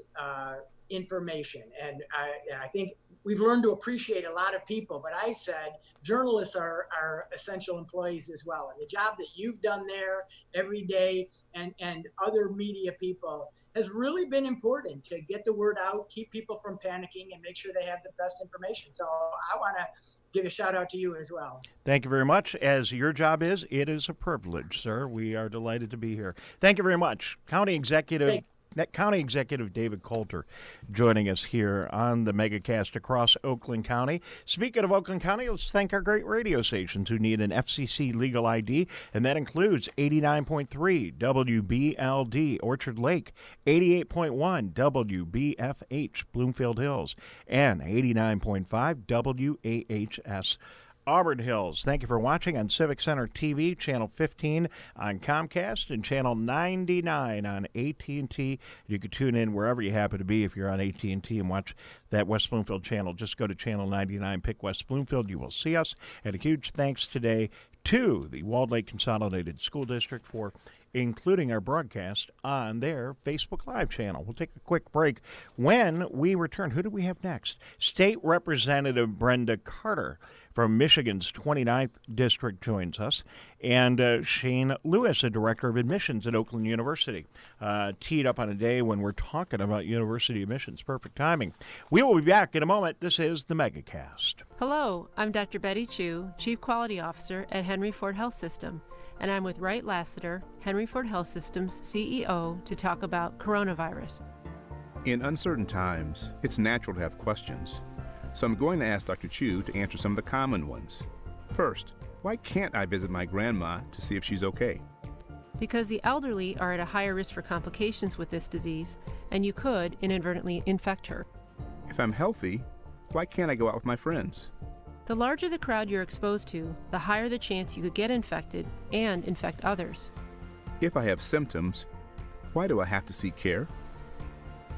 information. And I think we've learned to appreciate a lot of people, but I said journalists are essential employees as well. And the job that you've done there every day and other media people has really been important to get the word out, keep people from panicking, and make sure they have the best information. So I want to give a shout out to you as well. Thank you very much. As your job is, it is a privilege, sir. We are delighted to be here. Thank you very much. County Executive County Executive David Coulter joining us here on the Megacast across Oakland County. Speaking of Oakland County, let's thank our great radio stations who need an FCC legal ID, and that includes 89.3 WBLD Orchard Lake, 88.1 WBFH Bloomfield Hills, and 89.5 WAHS Auburn Hills. Thank you for watching on Civic Center TV, Channel 15 on Comcast, and Channel 99 on AT&T. You can tune in wherever you happen to be if you're on AT&T and watch that West Bloomfield channel. Just go to Channel 99, pick West Bloomfield. You will see us. And a huge thanks today to the Walled Lake Consolidated School District for including our broadcast on their Facebook Live channel. We'll take a quick break. When we return, who do we have next? State Representative Brenda Carter from Michigan's 29th District joins us, and Shane Lewis, a Director of Admissions at Oakland University, teed up on a day when we're talking about university admissions. Perfect timing. We will be back in a moment. This is the Megacast. Hello, I'm Dr. Betty Chu, Chief Quality Officer at Henry Ford Health System, and I'm with Wright Lassiter, Henry Ford Health System's CEO, to talk about coronavirus. In uncertain times, it's natural to have questions. So I'm going to ask Dr. Chu to answer some of the common ones. First, why can't I visit my grandma to see if she's okay? Because the elderly are at a higher risk for complications with this disease, and you could inadvertently infect her. If I'm healthy, why can't I go out with my friends? The larger the crowd you're exposed to, the higher the chance you could get infected and infect others. If I have symptoms, why do I have to seek care?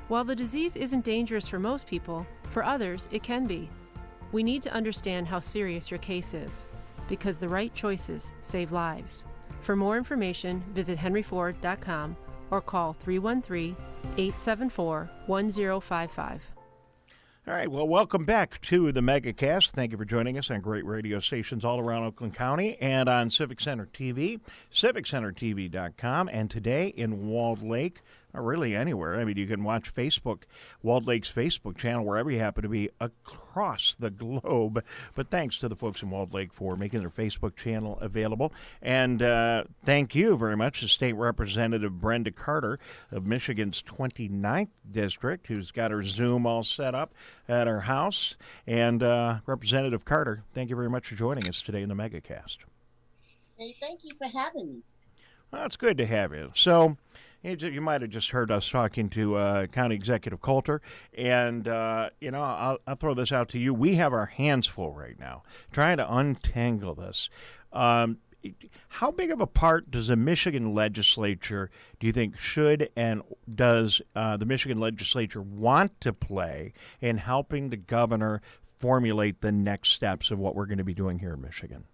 While the disease isn't dangerous for most people, for others it can be. We need to understand how serious your case is, because the right choices save lives. For more information, visit henryford.com or call 313-874-1055. All right, well, welcome back to the Megacast. Thank you for joining us on great radio stations all around Oakland County and on Civic Center TV, civiccentertv.com, and today in Walled Lake, or really anywhere. I mean, you can watch Facebook, Walled Lake's Facebook channel, wherever you happen to be across the globe. But thanks to the folks in Walled Lake for making their Facebook channel available. And thank you very much to State Representative Brenda Carter of Michigan's 29th District, who's got her Zoom all set up at her house. And Representative Carter, thank you very much for joining us today in the Megacast. Hey, thank you for having me. Well, it's good to have you. So, you might have just heard us talking to County Executive Coulter, and, I'll throw this out to you. We have our hands full right now trying to untangle this. How big of a part does the Michigan legislature, do you think, should and does the Michigan legislature want to play in helping the governor formulate the next steps of what we're going to be doing here in Michigan?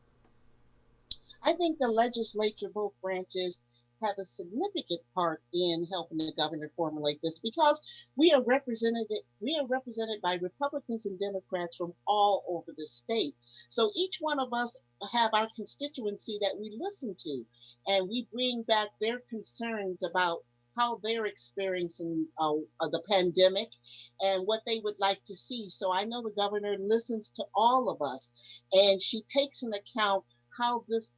I think the legislature, both branches, have a significant part in helping the governor formulate this, because we are represented by Republicans and Democrats from all over the state. So each one of us have our constituency that we listen to, and we bring back their concerns about how they're experiencing the pandemic and what they would like to see. So I know the governor listens to all of us, and she takes into account how this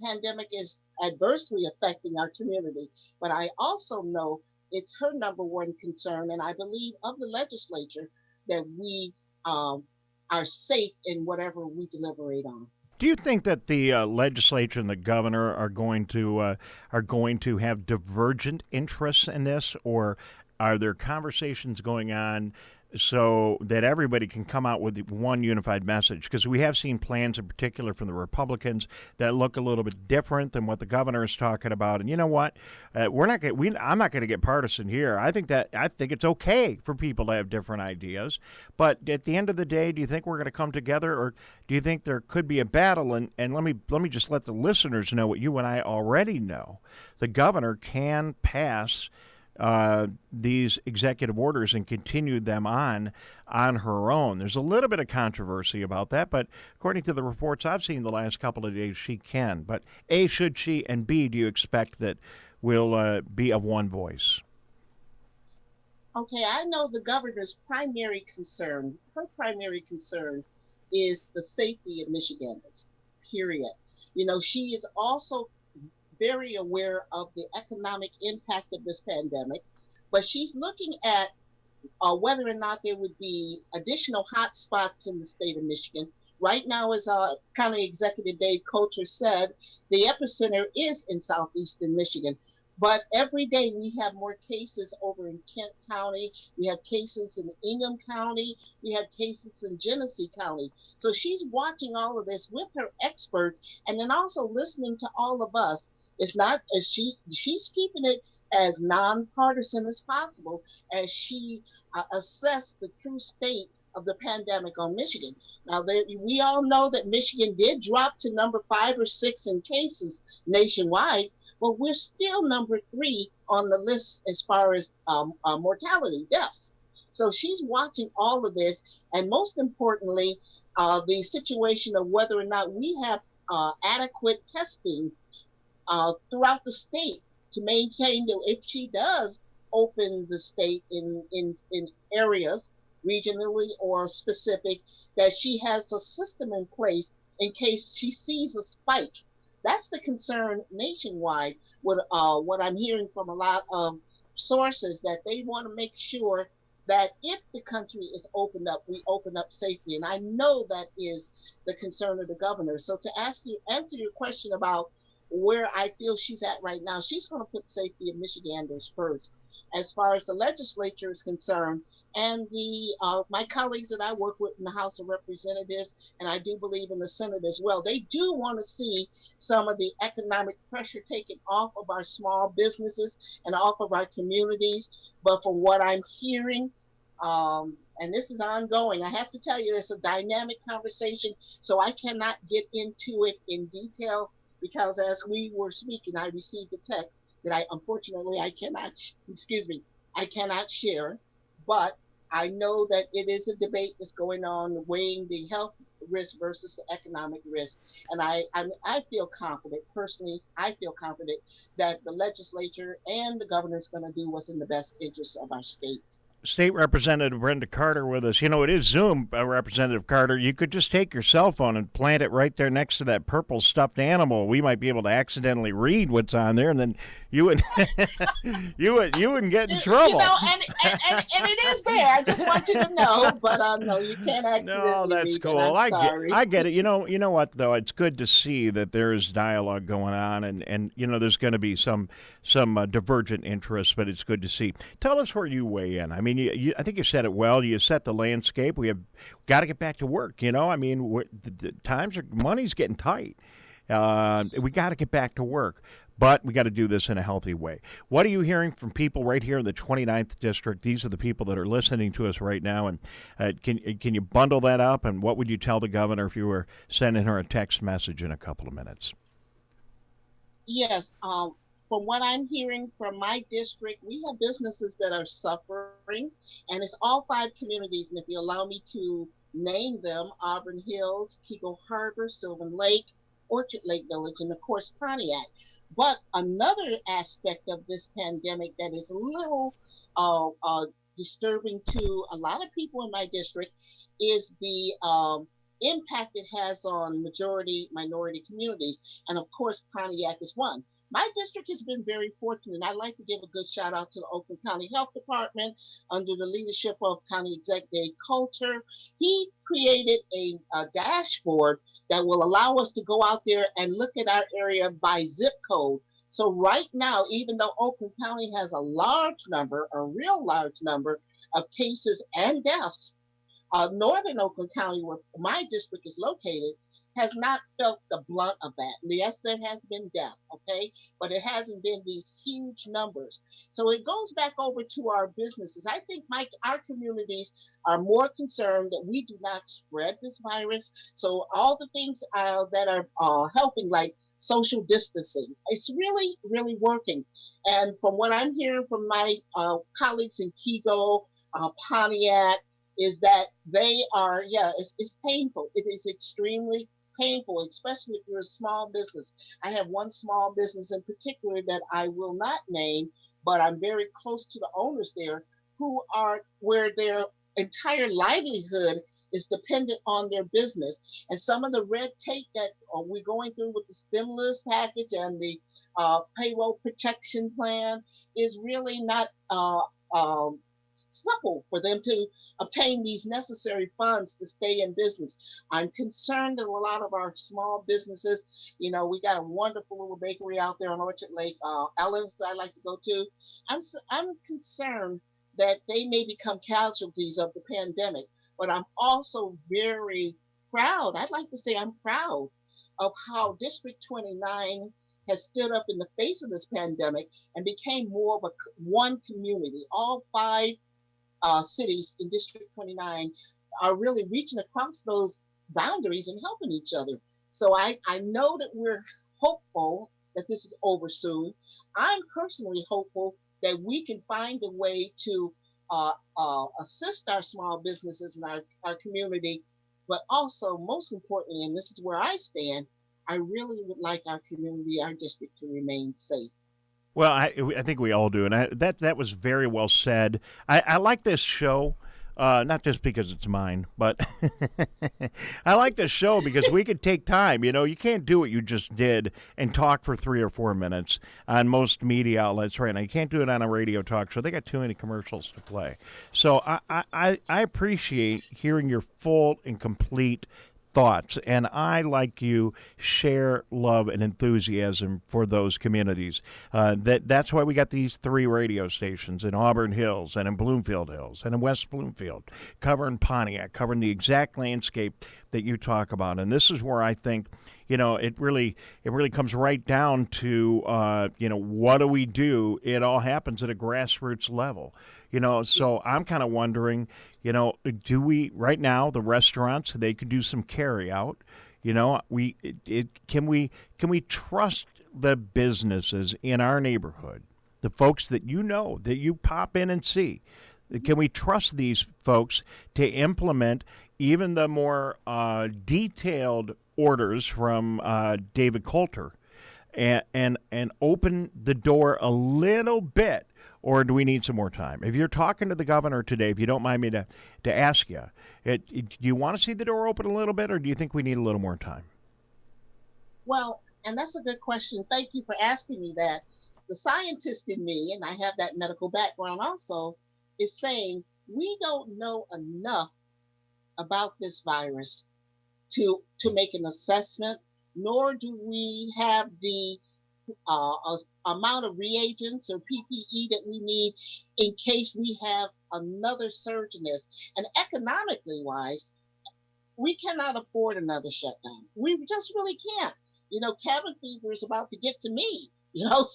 pandemic is adversely affecting our community. But I also know it's her number one concern, and I believe of the legislature, that we are safe in whatever we deliberate on. Do you think that the legislature and the governor are going to have divergent interests in this, or are there conversations going on so that everybody can come out with one unified message? Because we have seen plans in particular from the Republicans that look a little bit different than what the governor is talking about. And you know what? I'm not going to get partisan here. I think it's okay for people to have different ideas. But at the end of the day, do you think we're going to come together, or do you think there could be a battle? And let me just let the listeners know what you and I already know. The governor can pass these executive orders and continue them on her own. There's a little bit of controversy about that, but according to the reports I've seen the last couple of days, she can. But A, should she, and B, do you expect that will be of one voice? Okay, I know the governor's primary concern, is the safety of Michiganders, period. You know, she is also very aware of the economic impact of this pandemic, but she's looking at whether or not there would be additional hot spots in the state of Michigan. Right now, as County Executive Dave Coulter said, the epicenter is in southeastern Michigan. But every day we have more cases over in Kent County. We have cases in Ingham County. We have cases in Genesee County. So she's watching all of this with her experts and then also listening to all of us. It's not as she's keeping it as nonpartisan as possible as she assessed the true state of the pandemic on Michigan. Now, we all know that Michigan did drop to number 5 or 6 in cases nationwide, but we're still number 3 on the list as far as mortality, deaths. So she's watching all of this, and most importantly, the situation of whether or not we have adequate testing throughout the state to maintain that if she does open the state in areas, regionally or specific, that she has a system in place in case she sees a spike. That's the concern nationwide with what I'm hearing from a lot of sources, that they want to make sure that if the country is opened up, we open up safely. And I know that is the concern of the governor. So to answer your question about where I feel she's at right now, she's going to put safety of Michiganders first. As far as the legislature is concerned, and my colleagues that I work with in the House of Representatives, and I do believe in the Senate as well, they do want to see some of the economic pressure taken off of our small businesses and off of our communities. But from what I'm hearing, and this is ongoing, I have to tell you, it's a dynamic conversation, so I cannot get into it in detail, because as we were speaking, I received a text that I cannot share, but I know that it is a debate that's going on, weighing the health risk versus the economic risk. And I feel confident, personally, I feel confident that the legislature and the governor is going to do what's in the best interest of our state. State Representative Brenda Carter with us. You know, it is Zoom, Representative Carter. You could just take your cell phone and plant it right there next to that purple stuffed animal. We might be able to accidentally read what's on there, and then you would you wouldn't get in trouble. You know, and it is there. I just want you to know, but no, you can't accidentally No, that's read cool. it. I get it. You know what though? It's good to see that there is dialogue going on, and you know there's going to be some divergent interests, but it's good to see. Tell us where you weigh in. I mean, I think you said it well. You set the landscape. We have got to get back to work. You know, I mean, money's getting tight. We got to get back to work, but we got to do this in a healthy way. What are you hearing from people right here in the 29th District? These are the people that are listening to us right now, and can you bundle that up? And what would you tell the governor if you were sending her a text message in a couple of minutes? Yes. From what I'm hearing from my district, we have businesses that are suffering, and it's all 5 communities. And if you allow me to name them, Auburn Hills, Keego Harbor, Sylvan Lake, Orchard Lake Village, and of course Pontiac. But another aspect of this pandemic that is a little disturbing to a lot of people in my district is the impact it has on minority communities. And of course, Pontiac is one. My district has been very fortunate. I'd like to give a good shout out to the Oakland County Health Department under the leadership of County Executive Dave Coulter. He created a dashboard that will allow us to go out there and look at our area by zip code. So right now, even though Oakland County has a real large number of cases and deaths, northern Oakland County, where my district is located, has not felt the blunt of that. Yes, there has been death, okay? But it hasn't been these huge numbers. So it goes back over to our businesses. I think, Mike, our communities are more concerned that we do not spread this virus. So all the things that are helping, like social distancing, it's really, really working. And from what I'm hearing from my colleagues in Keego, Pontiac, is that they are, it's painful. It is extremely painful, especially if you're a small business. I have one small business in particular that I will not name, but I'm very close to the owners there, where their entire livelihood is dependent on their business. And some of the red tape that we're going through with the stimulus package and the payroll protection plan is really not supple for them to obtain these necessary funds to stay in business. I'm concerned that a lot of our small businesses, we got a wonderful little bakery out there on Orchard Lake, Ellen's I like to go to. I'm concerned that they may become casualties of the pandemic, but I'm also very proud. I'd like to say I'm proud of how District 29 has stood up in the face of this pandemic and became more of one community. All 5 cities in District 29 are really reaching across those boundaries and helping each other. So I know that we're hopeful that this is over soon. I'm personally hopeful that we can find a way to assist our small businesses and our community, but also most importantly, and this is where I stand, I really would like our community, our district to remain safe. Well, I think we all do, and that was very well said. I like this show, not just because it's mine, but I like this show because we could take time. You can't do what you just did and talk for 3 or 4 minutes on most media outlets right now. You can't do it on a radio talk show. They got too many commercials to play. So I appreciate hearing your full and complete thoughts, and I, like you, share love and enthusiasm for those communities. That's why we got these 3 radio stations in Auburn Hills and in Bloomfield Hills and in West Bloomfield, covering Pontiac, covering the exact landscape that you talk about. And this is where I think, it really comes right down to, what do we do? It all happens at a grassroots level. So I'm kind of wondering, do we right now, the restaurants, they could do some carry out, can we trust the businesses in our neighborhood, the folks that that you pop in and see? Can we trust these folks to implement even the more detailed orders from David Coulter and open the door a little bit? Or do we need some more time? If you're talking to the governor today, if you don't mind me to ask you, do you want to see the door open a little bit, or do you think we need a little more time? Well, and that's a good question. Thank you for asking me that. The scientist in me, and I have that medical background also, is saying we don't know enough about this virus to make an assessment, nor do we have the amount of reagents or PPE that we need in case we have another surge in this. And economically wise, we cannot afford another shutdown. We just really can't. Cabin fever is about to get to me,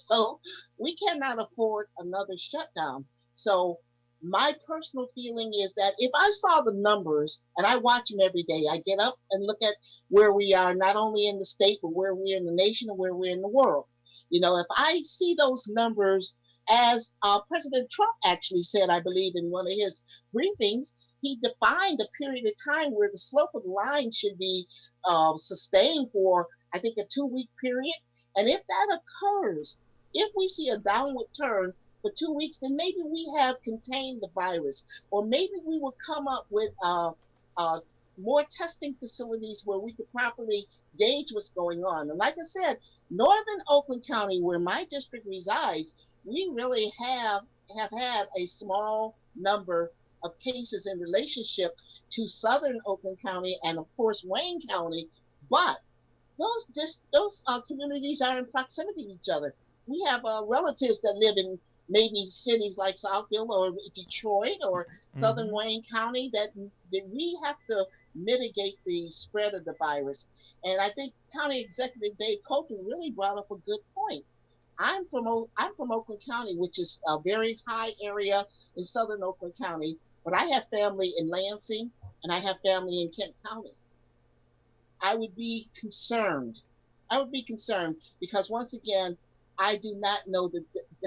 so we cannot afford another shutdown. So my personal feeling is that if I saw the numbers, and I watch them every day, I get up and look at where we are, not only in the state, but where we're in the nation and where we're in the world. If I see those numbers, as President Trump actually said, I believe in one of his briefings, he defined a period of time where the slope of the line should be sustained for, I think, a 2-week period. And if that occurs, if we see a downward turn for 2 weeks, then maybe we have contained the virus, or maybe we will come up with more testing facilities where we could properly gauge what's going on. And like I said, northern Oakland County, where my district resides, we really have had a small number of cases in relationship to southern Oakland County and of course Wayne County, but those communities are in proximity to each other. We have relatives that live in maybe cities like Southfield or Detroit or southern Wayne County that we have to mitigate the spread of the virus. And I think County Executive Dave Coulter really brought up a good point. I'm from Oakland County, which is a very high area in southern Oakland County, but I have family in Lansing and I have family in Kent County. I would be concerned. Because once again, I do not know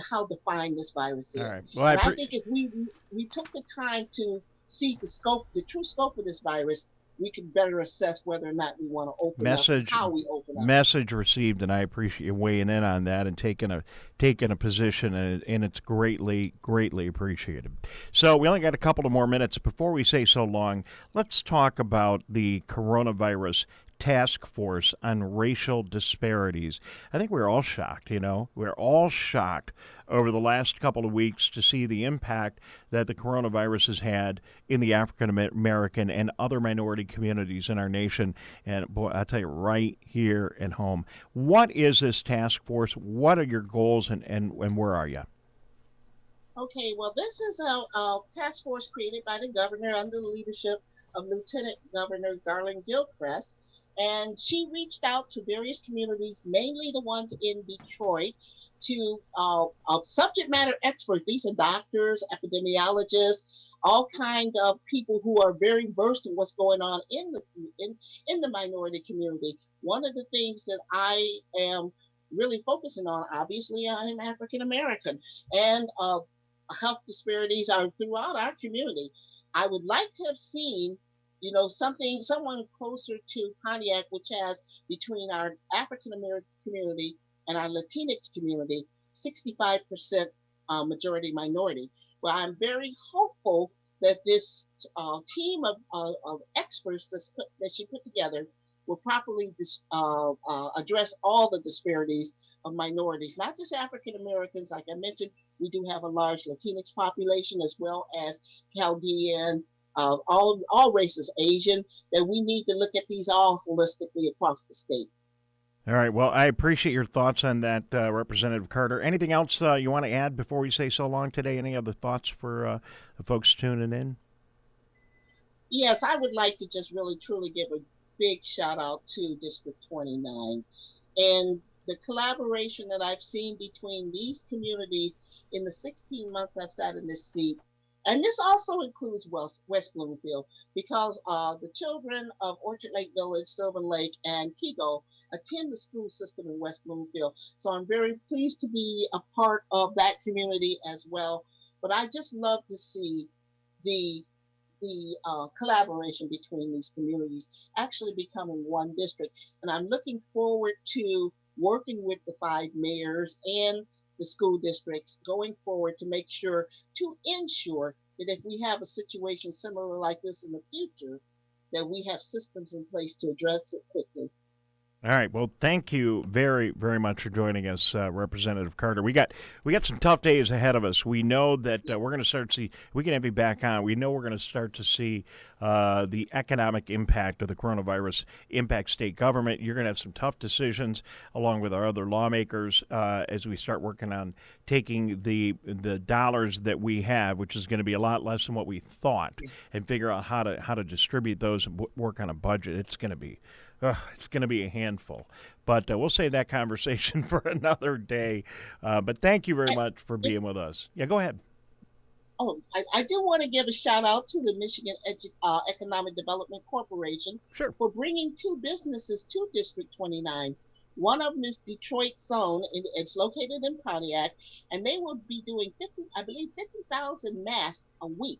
how defined this virus is. All right. Well, I think if we took the time to see the true scope of this virus, we can better assess whether or not we want to open up, how we open up. Message received, and I appreciate you weighing in on that and taking a position, and it's greatly, greatly appreciated. So we only got a couple of more minutes. Before we say so long, let's talk about the coronavirus task force on racial disparities. I think we're all shocked, We're all shocked over the last couple of weeks to see the impact that the coronavirus has had in the African American and other minority communities in our nation. And boy, I'll tell you, right here at home. What is this task force? What are your goals, and where are you? Okay, well, this is a task force created by the governor under the leadership of Lieutenant Governor Garland Gilchrist. And she reached out to various communities, mainly the ones in Detroit, to subject matter experts. These are doctors, epidemiologists, all kind of people who are very versed in what's going on in the minority community. One of the things that I am really focusing on, obviously, I'm African American, and health disparities are throughout our community. I would like to have seen, someone closer to Pontiac, which has between our African American community and our Latinx community, 65% majority minority. Well, I'm very hopeful that this team of experts that she put together will properly address all the disparities of minorities, not just African Americans. Like I mentioned, we do have a large Latinx population as well as Chaldean, all races, Asian, that we need to look at these all holistically across the state. All right. Well, I appreciate your thoughts on that, Representative Carter. Anything else you want to add before we say so long today? Any other thoughts for the folks tuning in? Yes, I would like to just really, truly give a big shout out to District 29 and the collaboration that I've seen between these communities in the 16 months I've sat in this seat. And this also includes West Bloomfield, because the children of Orchard Lake Village, Sylvan Lake, and Kego attend the school system in West Bloomfield. So I'm very pleased to be a part of that community as well. But I just love to see the collaboration between these communities actually becoming one district. And I'm looking forward to working with the 5 mayors and the school districts going forward to make sure, to ensure that if we have a situation similar like this in the future, that we have systems in place to address it quickly. All right. Well, thank you very, very much for joining us, Representative Carter. We got some tough days ahead of us. We know that we're going to start to see. We can have you back on. We know we're going to start to see the economic impact of the coronavirus impact state government. You're going to have some tough decisions along with our other lawmakers as we start working on taking the dollars that we have, which is going to be a lot less than what we thought, and figure out how to distribute those and work on a budget. It's going to be a handful, but we'll save that conversation for another day. But thank you very much for being with us. Yeah, go ahead. Oh, I do want to give a shout out to the Michigan Economic Development Corporation for bringing 2 businesses to District 29. One of them is Detroit Zone, and it's located in Pontiac, and they will be doing 50,000 masks a week.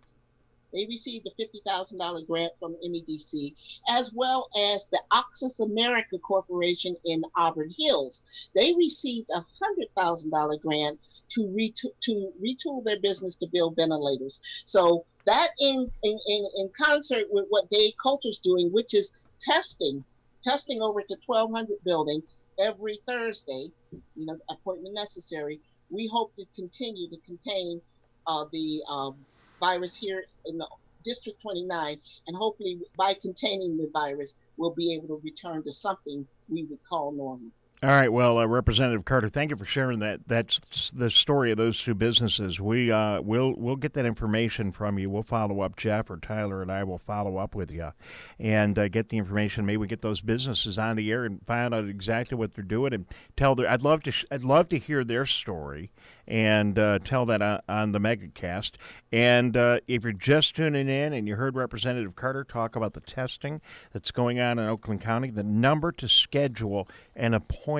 They received a $50,000 grant from MEDC, as well as the Oxus America Corporation in Auburn Hills. They received a $100,000 grant to retool their business to build ventilators. So that in concert with what Dave Coulter's doing, which is testing over to 1,200 building every Thursday, appointment necessary. We hope to continue to contain the virus here in the District 29, and hopefully by containing the virus, we'll be able to return to something we would call normal. All right. Well, Representative Carter, thank you for sharing that. That's the story of those 2 businesses. We'll get that information from you. We'll follow up. Jeff or Tyler and I will follow up with you and get the information. Maybe we get those businesses on the air and find out exactly what they're doing and tell their. I'd love to hear their story and tell that on the Megacast. And if you're just tuning in and you heard Representative Carter talk about the testing that's going on in Oakland County, the number to schedule an appointment.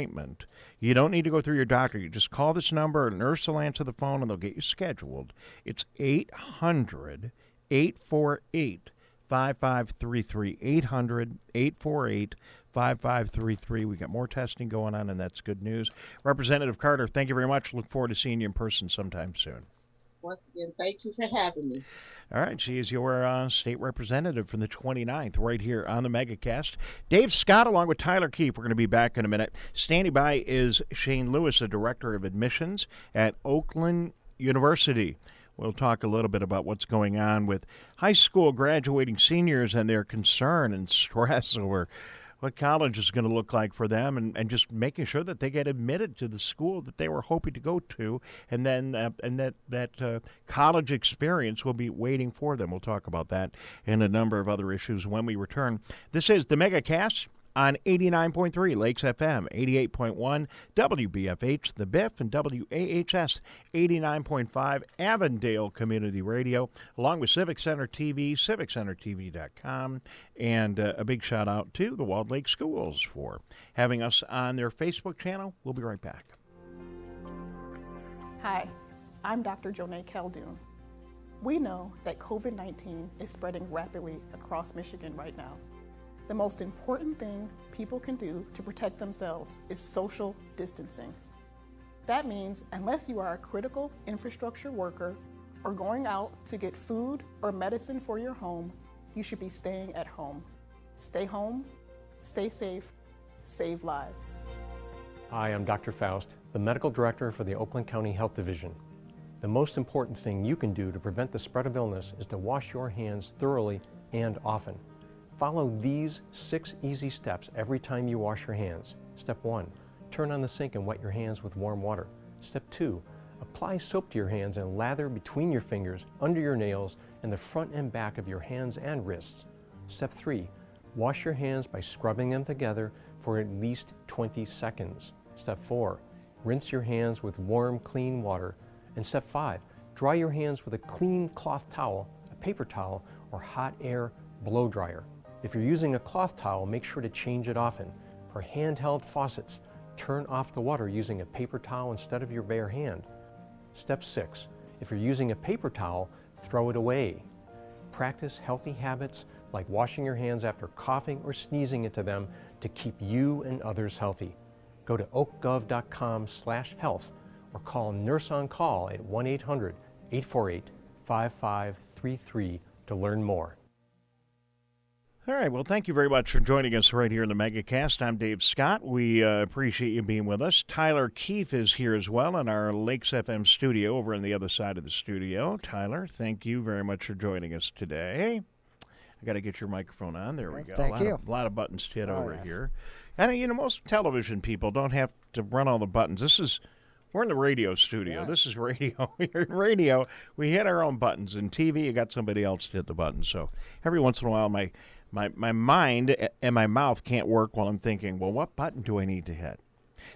You don't need to go through your doctor. You just call this number, a nurse will answer the phone, and they'll get you scheduled. It's 800-848-5533, 800-848-5533. We got more testing going on, and that's good news. Representative Carter, thank you very much. Look forward to seeing you in person sometime soon. Once again, thank you for having me. All right, she is your state representative from the 29th right here on the Megacast. Dave Scott along with Tyler Keefe. We're going to be back in a minute. Standing by is Shane Lewis, the Director of Admissions at Oakland University. We'll talk a little bit about what's going on with high school graduating seniors and their concern and stress over what college is going to look like for them, and just making sure that they get admitted to the school that they were hoping to go to, and then that college experience will be waiting for them. We'll talk about that and a number of other issues when we return. This is the Megacast on 89.3 Lakes FM, 88.1 WBFH, The Biff, and WAHS 89.5 Avondale Community Radio, along with Civic Center TV, civiccentertv.com, and a big shout out to the Walled Lake Schools for having us on their Facebook channel. We'll be right back. Hi, I'm Dr. Jonae Caldoun. We know that COVID-19 is spreading rapidly across Michigan right now. The most important thing people can do to protect themselves is social distancing. That means unless you are a critical infrastructure worker or going out to get food or medicine for your home, you should be staying at home. Stay home, stay safe, save lives. Hi, I'm Dr. Faust, the Medical Director for the Oakland County Health Division. The most important thing you can do to prevent the spread of illness is to wash your hands thoroughly and often. Follow these 6 easy steps every time you wash your hands. Step 1, turn on the sink and wet your hands with warm water. Step 2, apply soap to your hands and lather between your fingers, under your nails, and the front and back of your hands and wrists. Step 3, wash your hands by scrubbing them together for at least 20 seconds. Step 4, rinse your hands with warm, clean water. And step 5, dry your hands with a clean cloth towel, a paper towel, or hot air blow dryer. If you're using a cloth towel, make sure to change it often. For handheld faucets, turn off the water using a paper towel instead of your bare hand. Step 6, if you're using a paper towel, throw it away. Practice healthy habits like washing your hands after coughing or sneezing into them to keep you and others healthy. Go to oakgov.com/health or call Nurse on Call at 1-800-848-5533 to learn more. All right, well, thank you very much for joining us right here in the Megacast. I'm Dave Scott. We appreciate you being with us. Tyler Keefe is here as well in our Lakes FM studio over on the other side of the studio. Tyler, thank you very much for joining us today. I got to get your microphone on. There we go. Thank you. A lot of buttons to hit over here. And, most television people don't have to run all the buttons. We're in the radio studio. Yeah. This is radio. We're in radio. We hit our own buttons. In TV, you got somebody else to hit the buttons. So every once in a while, my mind and my mouth can't work while I'm thinking, well, what button do I need to hit?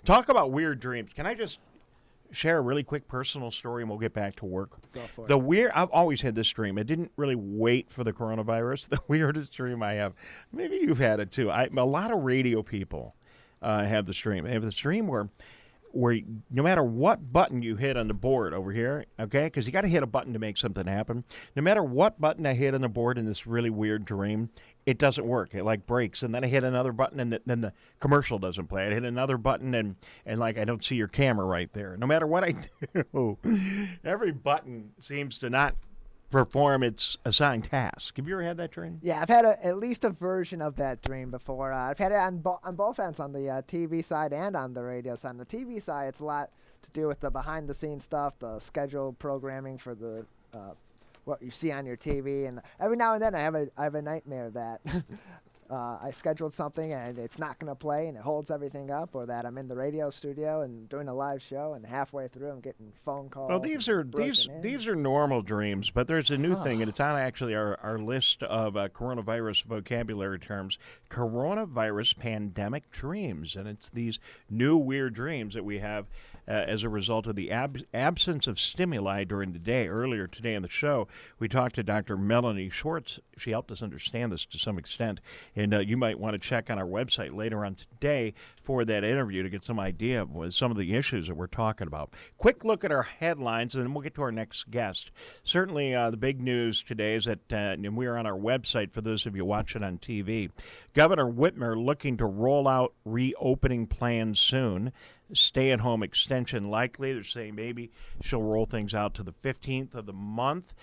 Talk about weird dreams. Can I just share a really quick personal story and we'll get back to work? Go for it. I've always had this dream. I didn't really wait for the coronavirus. The weirdest dream I have, maybe you've had it too. A lot of radio people have this dream. They have this dream where no matter what button you hit on the board over here, okay, because you got to hit a button to make something happen. No matter what button I hit on the board in this really weird dream, it doesn't work. It breaks, and then I hit another button, and then the commercial doesn't play. I hit another button, and I don't see your camera right there. No matter what I do, every button seems to not perform its assigned task. Have you ever had that dream? Yeah, I've had at least a version of that dream before. I've had it on both ends, on the TV side and on the radio side. On the TV side, it's a lot to do with the behind-the-scenes stuff, the scheduled programming for the what you see on your TV. And every now and then, I have a nightmare that I scheduled something and it's not going to play and it holds everything up, or that I'm in the radio studio and doing a live show and halfway through I'm getting phone calls. Well, these are normal dreams, but there's a new thing, and it's on actually our list of coronavirus vocabulary terms, coronavirus pandemic dreams, and it's these new weird dreams that we have as a result of the absence of stimuli during the day. Earlier today in the show, we talked to Dr. Melanie Schwartz. She helped us understand this to some extent, and you might want to check on our website later on today for that interview to get some idea of some of the issues that we're talking about. Quick look at our headlines, and then we'll get to our next guest. Certainly, the big news today is that, and we are on our website for those of you watching on TV, Governor Whitmer looking to roll out reopening plans soon. stay-at-home extension likely. They're saying maybe she'll roll things out to the 15th of the month.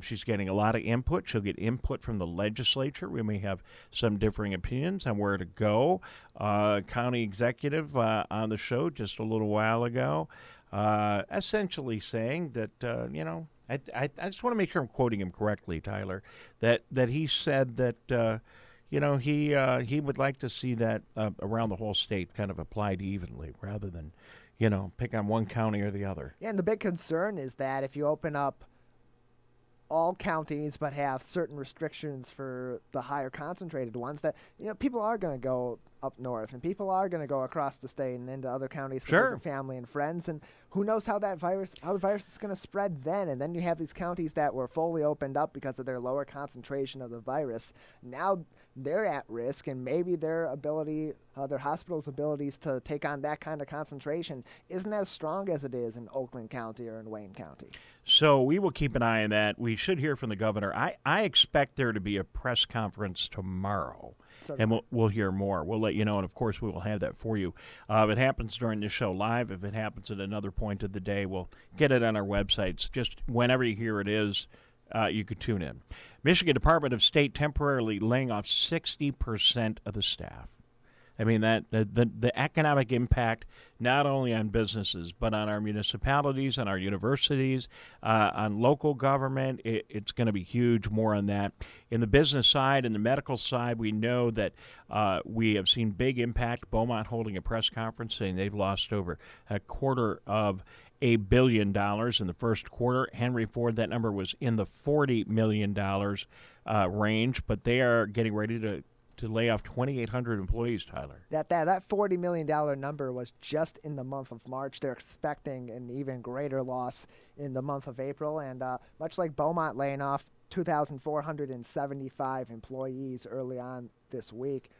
She's getting a lot of input. She'll get input from the legislature. We may have some differing opinions on where to go. County Executive on the show just a little while ago, essentially saying that, I just want to make sure I'm quoting him correctly, Tyler, that he said that, he would like to see that around the whole state kind of applied evenly rather than, pick on one county or the other. Yeah, and the big concern is that if you open up all counties but have certain restrictions for the higher concentrated ones, that people are going to go up north and people are going to go across the state and into other counties to visit family and friends, and who knows how the virus is going to spread then. And then you have these counties that were fully opened up because of their lower concentration of the virus. Now they're at risk, and maybe their hospital's abilities to take on that kind of concentration isn't as strong as it is in Oakland County or in Wayne County. So we will keep an eye on that. We should hear from the governor. I expect there to be a press conference tomorrow. And we'll hear more. We'll let you know, and of course we will have that for you. If it happens during this show live, if it happens at another point of the day, we'll get it on our websites. Just whenever you hear it is, you could tune in. Michigan Department of State temporarily laying off 60% of the staff. I mean, that the economic impact not only on businesses but on our municipalities, on our universities, on local government, it's going to be huge. More on that. In the business side and the medical side, we know that we have seen big impact. Beaumont holding a press conference saying they've lost over $250 million in the first quarter. Henry Ford, that number was in the $40 million range, but they are getting ready to lay off 2,800 employees, Tyler. That $40 million number was just in the month of March. They're expecting an even greater loss in the month of April. And much like Beaumont laying off 2,475 employees early on this week,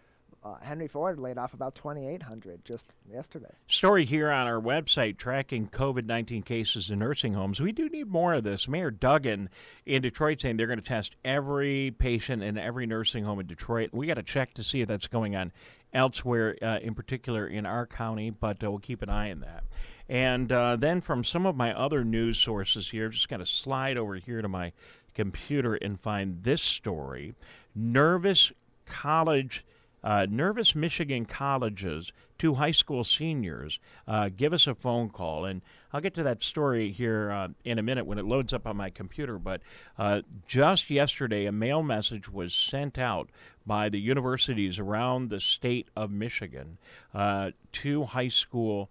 Henry Ford laid off about 2,800 just yesterday. Story here on our website tracking COVID-19 cases in nursing homes. We do need more of this. Mayor Duggan in Detroit saying they're going to test every patient in every nursing home in Detroit. We got to check to see if that's going on elsewhere, in particular in our county, but we'll keep an eye on that. And then from some of my other news sources here, just got to slide over here to my computer and find this story. Nervous Michigan colleges, 2 high school seniors, give us a phone call. And I'll get to that story here in a minute when it loads up on my computer. But just yesterday, a mail message was sent out by the universities around the state of Michigan, 2 high school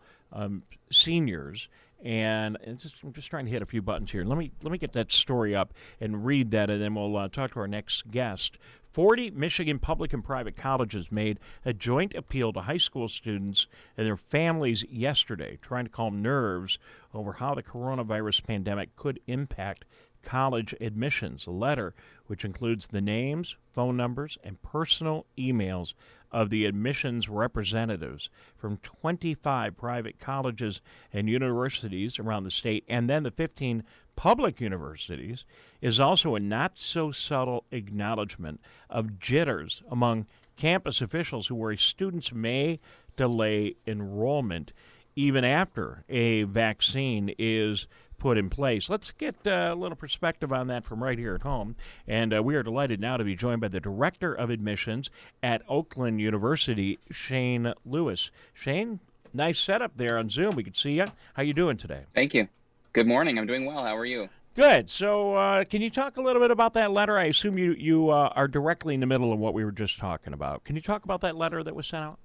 seniors. And I'm just trying to hit a few buttons here. Let me get that story up and read that, and then we'll talk to our next guest. 40 Michigan public and private colleges made a joint appeal to high school students and their families yesterday, trying to calm nerves over how the coronavirus pandemic could impact college admissions. A letter which includes the names, phone numbers, and personal emails of the admissions representatives from 25 private colleges and universities around the state, and then the 15 public universities, is also a not-so-subtle acknowledgement of jitters among campus officials who worry students may delay enrollment even after a vaccine is put in place. Let's get a little perspective on that from right here at home. And we are delighted now to be joined by the Director of Admissions at Oakland University, Shane Lewis. Shane, nice setup there on Zoom. We can see you. How you doing today? Thank you. Good morning. I'm doing well. How are you? Good. So can you talk a little bit about that letter? I assume you are directly in the middle of what we were just talking about. Can you talk about that letter that was sent out?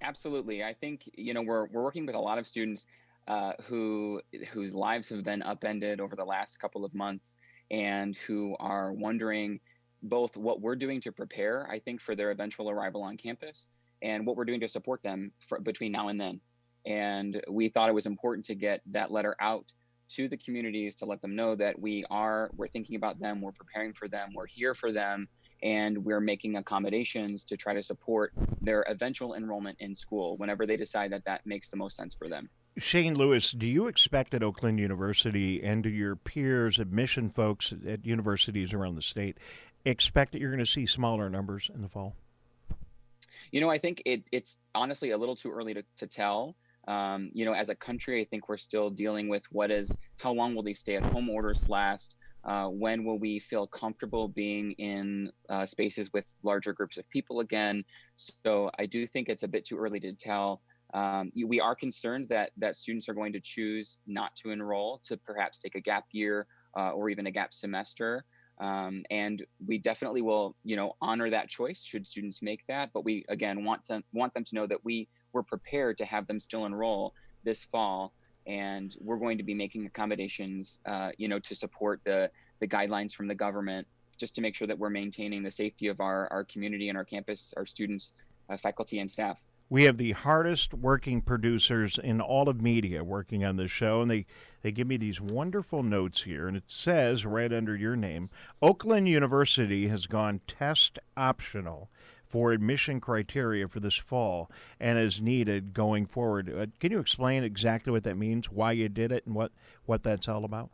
Absolutely. I think, we're working with a lot of students whose lives have been upended over the last couple of months and who are wondering both what we're doing to prepare, I think, for their eventual arrival on campus and what we're doing to support them between now and then. And we thought it was important to get that letter out to the communities to let them know that we're thinking about them, we're preparing for them, we're here for them, and we're making accommodations to try to support their eventual enrollment in school whenever they decide that makes the most sense for them. Shane Lewis, do you expect at Oakland University and to your peers, admission folks at universities around the state, expect that you're going to see smaller numbers in the fall? I think it's honestly a little too early to tell. As a country, I think we're still dealing with how long will these stay-at-home orders last? When will we feel comfortable being in spaces with larger groups of people again? So I do think it's a bit too early to tell. We are concerned that students are going to choose not to enroll, to perhaps take a gap year or even a gap semester. And we definitely will, honor that choice should students make that. But we, again, want them to know that we're prepared to have them still enroll this fall. And we're going to be making accommodations, to support the guidelines from the government, just to make sure that we're maintaining the safety of our community and our campus, our students, faculty, and staff. We have the hardest working producers in all of media working on this show, and they give me these wonderful notes here, and it says right under your name, Oakland University has gone test optional for admission criteria for this fall and is needed going forward. Can you explain exactly what that means, why you did it, and what that's all about?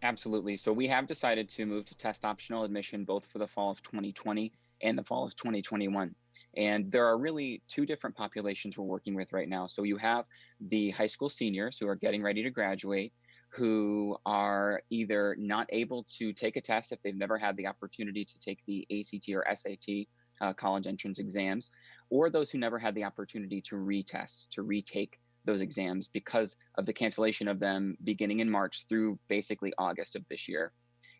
Absolutely. So we have decided to move to test optional admission both for the fall of 2020 and the fall of 2021. And there are really two different populations we're working with right now. So you have the high school seniors who are getting ready to graduate, who are either not able to take a test if they've never had the opportunity to take the ACT or SAT college entrance exams, or those who never had the opportunity to retest, to retake those exams because of the cancellation of them beginning in March through basically August of this year.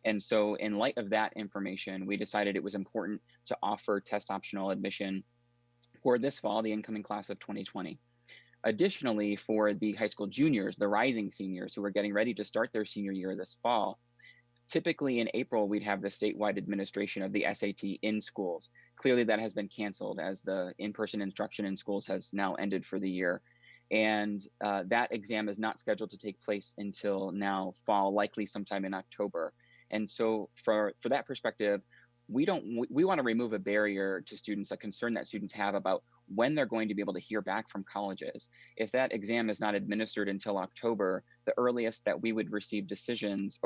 And so in light of that information, we decided it was important to offer test optional admission for this fall, the incoming class of 2020. Additionally, for the high school juniors, the rising seniors who are getting ready to start their senior year this fall, typically in April, we'd have the statewide administration of the SAT in schools. Clearly that has been canceled as the in-person instruction in schools has now ended for the year. And that exam is not scheduled to take place until now fall, likely sometime in October. And so for that perspective, we want to remove a barrier to students, a concern that students have about when they're going to be able to hear back from colleges. If that exam is not administered until October, the earliest that we would receive test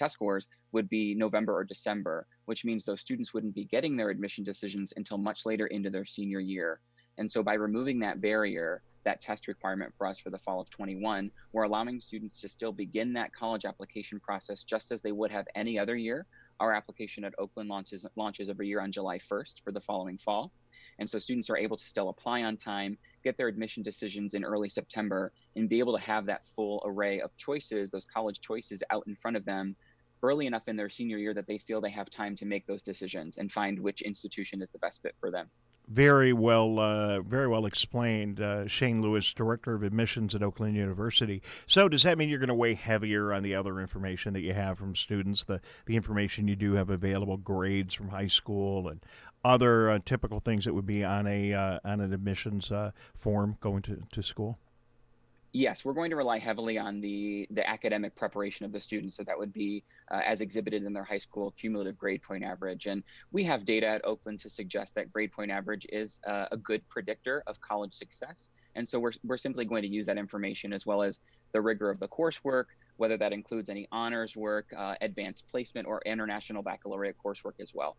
scores would be November or December, which means those students wouldn't be getting their admission decisions until much later into their senior year. And so by removing that barrier, that test requirement for us for the fall of 21, we're allowing students to still begin that college application process just as they would have any other year. Our application at Oakland launches every year on July 1st for the following fall. And so students are able to still apply on time, get their admission decisions in early September, and be able to have that full array of choices, those college choices out in front of them early enough in their senior year that they feel they have time to make those decisions and find which institution is the best fit for them. Very well explained. Shane Lewis, Director of Admissions at Oakland University. So does that mean you're going to weigh heavier on the other information that you have from students, the information you do have available, grades from high school and other typical things that would be on an admissions form going to school? Yes, we're going to rely heavily on the academic preparation of the students. So that would be as exhibited in their high school cumulative grade point average. And we have data at Oakland to suggest that grade point average is a good predictor of college success. And so we're simply going to use that information as well as the rigor of the coursework, whether that includes any honors work, advanced placement, or international baccalaureate coursework as well.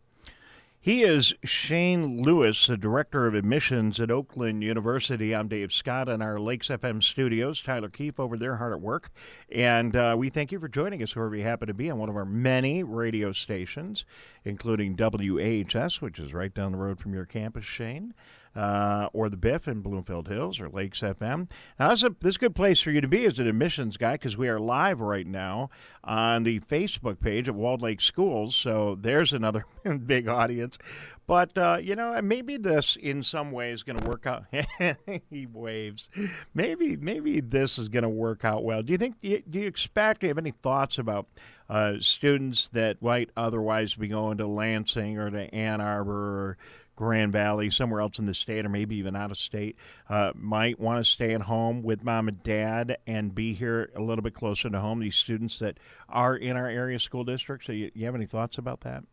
He is Shane Lewis, the Director of Admissions at Oakland University. I'm Dave Scott in our Lakes FM studios. Tyler Keefe over there hard at work. And we thank you for joining us wherever you happen to be on one of our many radio stations, including WAHS, which is right down the road from your campus, Shane, or the Biff in Bloomfield Hills, or Lakes FM. Now, this is a good place for you to be as an admissions guy because we are live right now on the Facebook page of Walled Lake Schools, so there's another big audience. But, maybe this in some way is going to work out. He waves. Maybe this is going to work out well. Do you expect, do you have any thoughts about students that might otherwise be going to Lansing or to Ann Arbor or Grand Valley, somewhere else in the state, or maybe even out of state, might want to stay at home with mom and dad and be here a little bit closer to home, these students that are in our area school district? So you have any thoughts about that?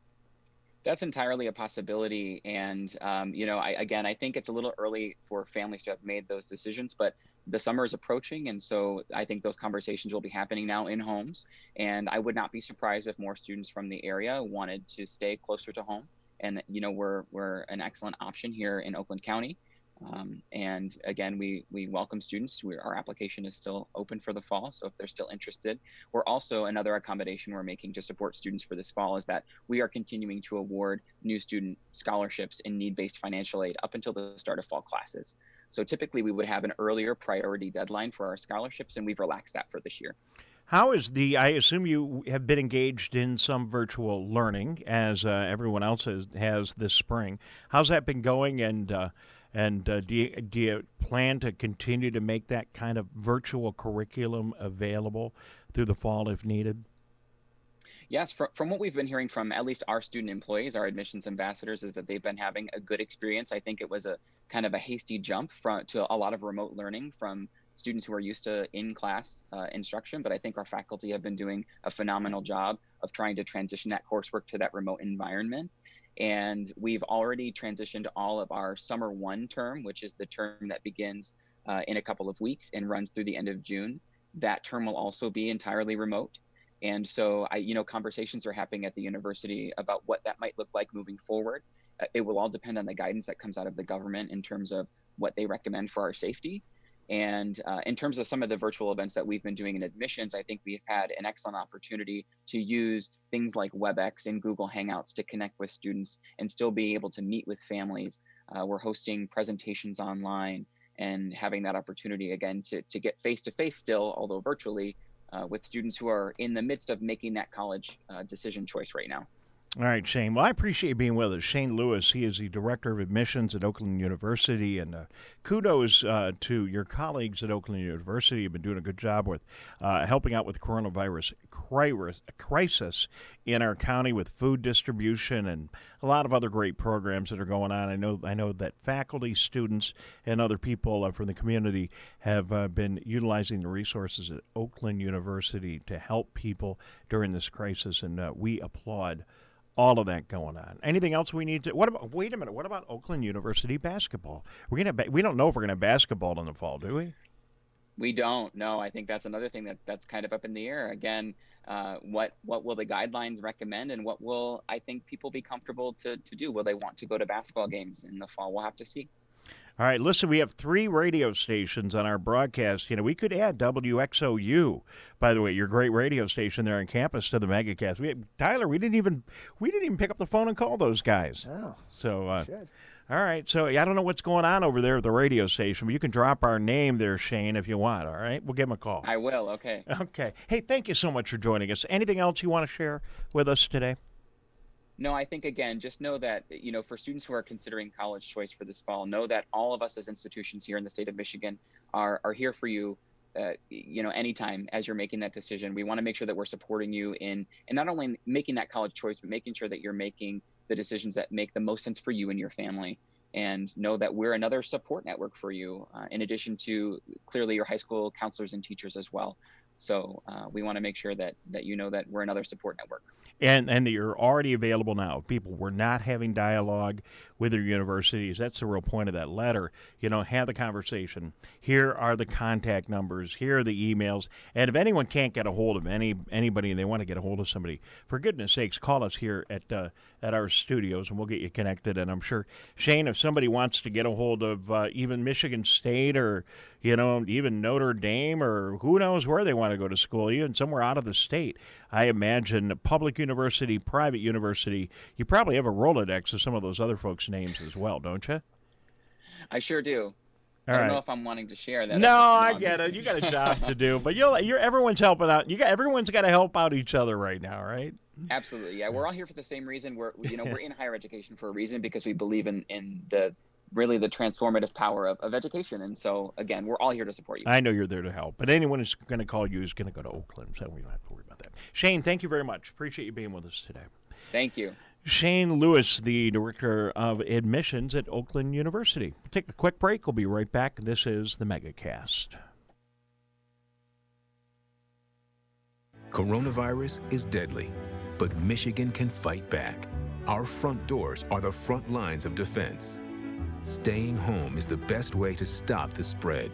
That's entirely a possibility. And, I think it's a little early for families to have made those decisions, but the summer is approaching. And so I think those conversations will be happening now in homes. And I would not be surprised if more students from the area wanted to stay closer to home. And, we're an excellent option here in Oakland County. And again, we welcome students. Our application is still open for the fall, so if they're still interested. We're also, another accommodation we're making to support students for this fall is that we are continuing to award new student scholarships in need-based financial aid up until the start of fall classes. So typically we would have an earlier priority deadline for our scholarships, and we've relaxed that for this year. How is I assume you have been engaged in some virtual learning as everyone else has this spring. How's that been going, and do you plan to continue to make that kind of virtual curriculum available through the fall if needed? Yes, from what we've been hearing from at least our student employees, our admissions ambassadors, is that they've been having a good experience. I think it was a kind of a hasty jump to a lot of remote learning from students who are used to in-class instruction, but I think our faculty have been doing a phenomenal job of trying to transition that coursework to that remote environment. And we've already transitioned all of our summer 1 term, which is the term that begins in a couple of weeks and runs through the end of June. That term will also be entirely remote. And so conversations are happening at the university about what that might look like moving forward. It will all depend on the guidance that comes out of the government in terms of what they recommend for our safety. And in terms of some of the virtual events that we've been doing in admissions, I think we've had an excellent opportunity to use things like WebEx and Google Hangouts to connect with students and still be able to meet with families. We're hosting presentations online and having that opportunity again to get face-to-face still, although virtually, with students who are in the midst of making that college decision choice right now. All right, Shane. Well, I appreciate you being with us. Shane Lewis, he is the Director of Admissions at Oakland University, and kudos to your colleagues at Oakland University. You've been doing a good job with helping out with the coronavirus crisis in our county with food distribution and a lot of other great programs that are going on. I know that faculty, students, and other people from the community have been utilizing the resources at Oakland University to help people during this crisis, and we applaud all of that going on. Anything else we need to? Wait a minute. What about Oakland University basketball? We don't know if we're gonna have basketball in the fall, do we? We don't. No, I think that's another thing that's kind of up in the air. Again, what will the guidelines recommend, and what will I think people be comfortable to do? Will they want to go to basketball games in the fall? We'll have to see. All right, listen, we have 3 radio stations on our broadcast. We could add WXOU, by the way, your great radio station there on campus, to the Megacast. Tyler, we didn't even pick up the phone and call those guys. Oh, so should. All right, so I don't know what's going on over there at the radio station, but you can drop our name there, Shane, if you want. All right, we'll give him a call. I will. Okay. Okay. Hey, thank you so much for joining us. Anything else you want to share with us today? No, I think, again, just know that, for students who are considering college choice for this fall, know that all of us as institutions here in the state of Michigan are here for you, anytime as you're making that decision. We want to make sure that we're supporting you in not only making that college choice, but making sure that you're making the decisions that make the most sense for you and your family. And know that we're another support network for you, in addition to clearly your high school counselors and teachers as well. So we want to make sure that you know that we're another support network. And that you're already available now. People, we're not having dialogue with your universities. That's the real point of that letter. Have the conversation. Here are the contact numbers. Here are the emails. And if anyone can't get a hold of anybody and they want to get a hold of somebody, for goodness sakes, call us here at our studios and we'll get you connected. And I'm sure, Shane, if somebody wants to get a hold of even Michigan State or even Notre Dame or who knows where they want to go to school, even somewhere out of the state, I imagine public university, private university, you probably have a Rolodex of some of those other folks' names as well, don't you? I sure do. I don't know if I'm wanting to share that. No, I get it. You got a job to do, but everyone's helping out. Everyone's got to help out each other right now, right? Absolutely. Yeah, we're all here for the same reason. We're in higher education for a reason, because we believe in the transformative power of education. And so, again, we're all here to support you. I know you're there to help, but anyone who's going to call you is going to go to Oakland, so we don't have to worry about that. Shane, thank you very much. Appreciate you being with us today. Thank you. Shane Lewis, the Director of Admissions at Oakland University. We'll take a quick break. We'll be right back. This is the Megacast. Coronavirus is deadly, but Michigan can fight back. Our front doors are the front lines of defense. Staying home is the best way to stop the spread,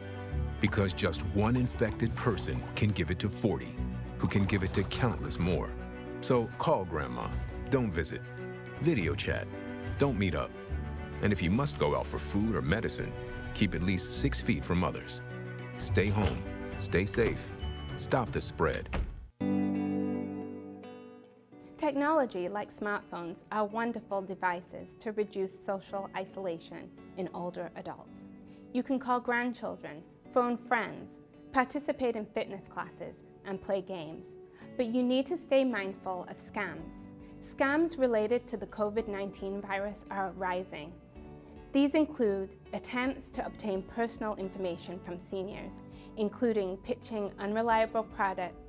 because just one infected person can give it to 40, who can give it to countless more. So call Grandma. Don't visit. Video chat. Don't meet up. And if you must go out for food or medicine, keep at least 6 feet from others. Stay home, stay safe, stop the spread. Technology like smartphones are wonderful devices to reduce social isolation in older adults. You can call grandchildren, phone friends, participate in fitness classes, and play games. But you need to stay mindful of scams. Scams related to the COVID-19 virus are rising. These include attempts to obtain personal information from seniors, including pitching unreliable products,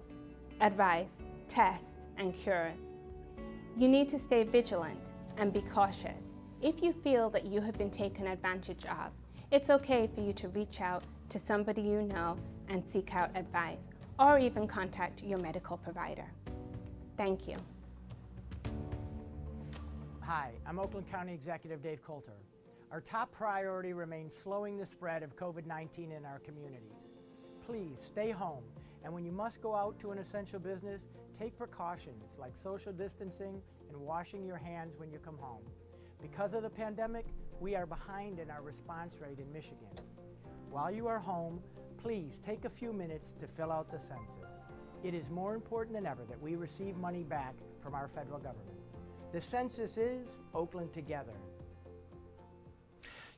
advice, tests, and cures. You need to stay vigilant and be cautious. If you feel that you have been taken advantage of, it's okay for you to reach out to somebody you know and seek out advice, or even contact your medical provider. Thank you. Hi, I'm Oakland County Executive Dave Coulter. Our top priority remains slowing the spread of COVID-19 in our communities. Please stay home, and when you must go out to an essential business, take precautions like social distancing and washing your hands when you come home. Because of the pandemic, we are behind in our response rate in Michigan. While you are home, please take a few minutes to fill out the census. It is more important than ever that we receive money back from our federal government. The census is Oakland Together.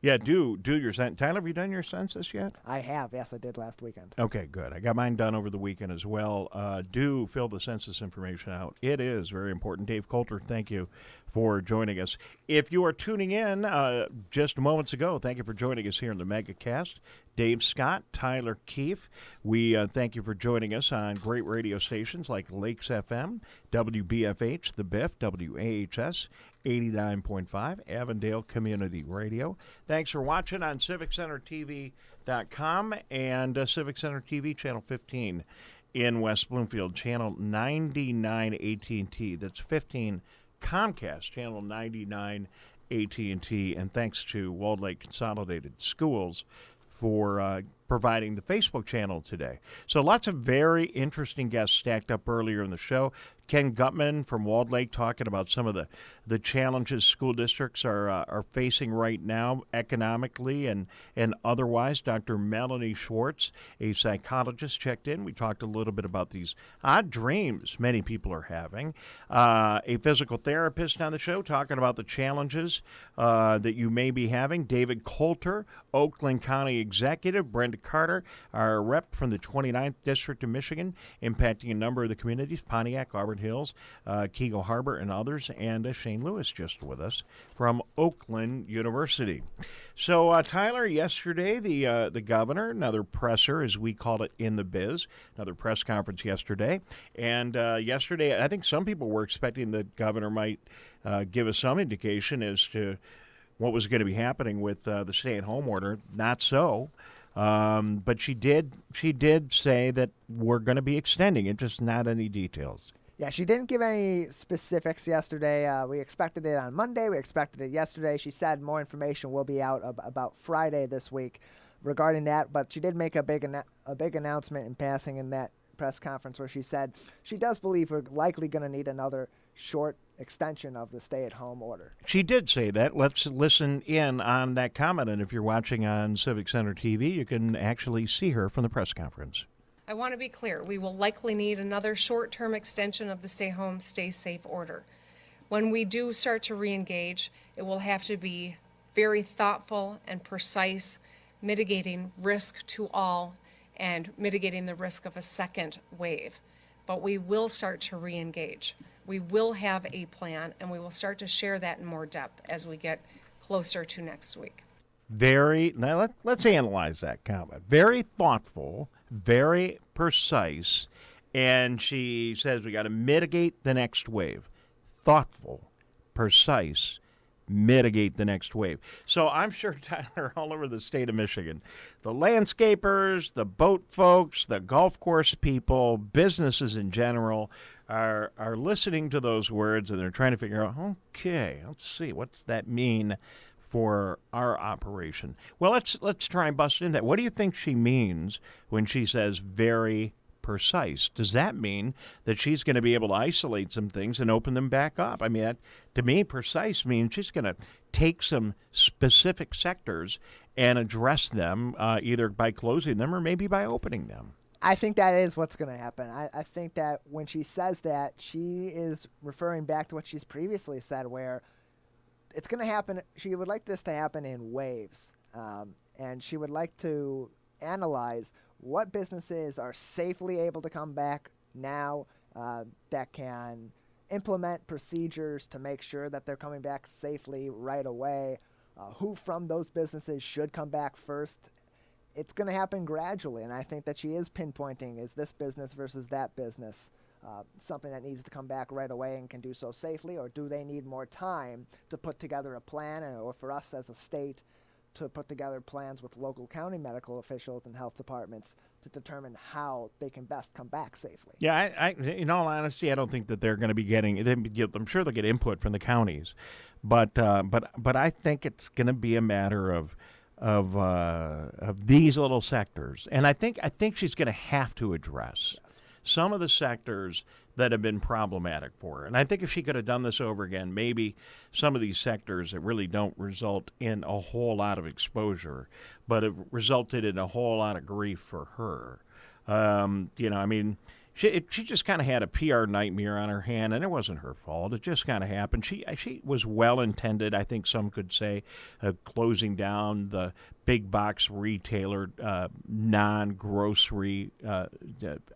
Yeah, do your census. Tyler, have you done your census yet? I have. Yes, I did last weekend. Okay, good. I got mine done over the weekend as well. Do fill the census information out. It is very important. Dave Coulter, thank you for joining us. If you are tuning in just moments ago, thank you for joining us here in the Megacast. Dave Scott, Tyler Keefe, we thank you for joining us on great radio stations like Lakes FM, WBFH, The Biff, WAHS, 89.5, Avondale Community Radio. Thanks for watching on CivicCenterTV.com and Civic Center TV, Channel 15 in West Bloomfield, Channel 99 AT&T. That's 15 Comcast, Channel 99 AT&T. And thanks to Walled Lake Consolidated Schools for providing the Facebook channel today. So lots of very interesting guests stacked up earlier in the show. Ken Gutman from Walled Lake talking about some of the challenges school districts are facing right now economically and otherwise. Dr. Melanie Schwartz, a psychologist, checked in. We talked a little bit about these odd dreams many people are having. A physical therapist on the show talking about the challenges that you may be having. David Coulter, Oakland County Executive. Brenda Carter, our rep from the 29th District of Michigan, impacting a number of the communities, Pontiac, Auburn Hills, Keego Harbor, and others. And Shane Lewis just with us from Oakland University. So, Tyler, yesterday, the governor, another presser, as we call it in the biz, another press conference yesterday. And yesterday, I think some people were expecting the governor might give us some indication as to what was going to be happening with the stay-at-home order. Not so. But she did say that we're going to be extending it, just not any details. Yeah, she didn't give any specifics yesterday. We expected it on Monday. We expected it yesterday. She said more information will be out about Friday this week regarding that. But she did make a big announcement in passing in that press conference where she said she does believe we're likely going to need another short extension of the stay-at-home order. She did say that. Let's listen in on that comment. And if you're watching on Civic Center TV, you can actually see her from the press conference. I want to be clear. We will likely need another short-term extension of the stay home, stay safe order. When we do start to re-engage, it will have to be very thoughtful and precise, mitigating risk to all and mitigating the risk of a second wave. But we will start to re-engage. We will have a plan, and we will start to share that in more depth as we get closer to next week. Now let's analyze that comment. Very thoughtful, very precise, and she says we got to mitigate the next wave. Thoughtful, precise, mitigate the next wave. So I'm sure, Tyler, all over the state of Michigan, the landscapers, the boat folks, the golf course people, businesses in general are listening to those words, and they're trying to figure out, okay, let's see, what's that mean for our operation? Well, let's try and bust into that. What do you think she means when she says very precise. Does that mean that she's going to be able to isolate some things and open them back up? I mean, to me, precise means she's going to take some specific sectors and address them either by closing them or maybe by opening them. I think that is what's going to happen. I think that when she says that, she is referring back to what she's previously said, where it's going to happen. She would like this to happen in waves, and she would like to analyze what businesses are safely able to come back now that can implement procedures to make sure that they're coming back safely right away, who from those businesses should come back first. It's going to happen gradually, and I think that she is pinpointing, is this business versus that business something that needs to come back right away and can do so safely, or do they need more time to put together a plan, or for us as a state to put together plans with local county medical officials and health departments to determine how they can best come back safely. Yeah, I in all honesty, I don't think that they're going to be getting. I'm sure they'll get input from the counties, but I think it's going to be a matter of these little sectors, and I think she's going to have to address some of the sectors that have been problematic for her. And I think if she could have done this over again, maybe some of these sectors that really don't result in a whole lot of exposure, but have resulted in a whole lot of grief for her. I mean, she just kind of had a PR nightmare on her hand, and it wasn't her fault. It just kind of happened. She was well-intended, I think some could say, closing down the big box retailer, non-grocery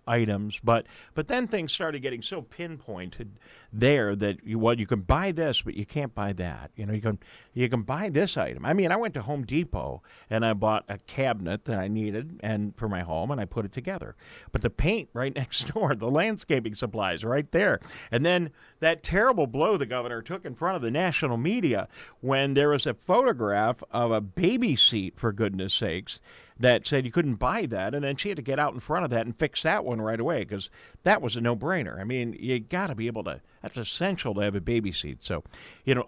items. But then things started getting so pinpointed there that you can buy this, but you can't buy that. You can buy this item. I mean, I went to Home Depot and I bought a cabinet that I needed and for my home, and I put it together. But the paint right next door, the landscaping supplies right there. And then that terrible blow the governor took in front of the national media when there was a photograph of a baby seat, for goodness sakes, that said you couldn't buy that, and then she had to get out in front of that and fix that one right away because that was a no-brainer. I mean, you got to be able to, that's essential to have a baby seat. So,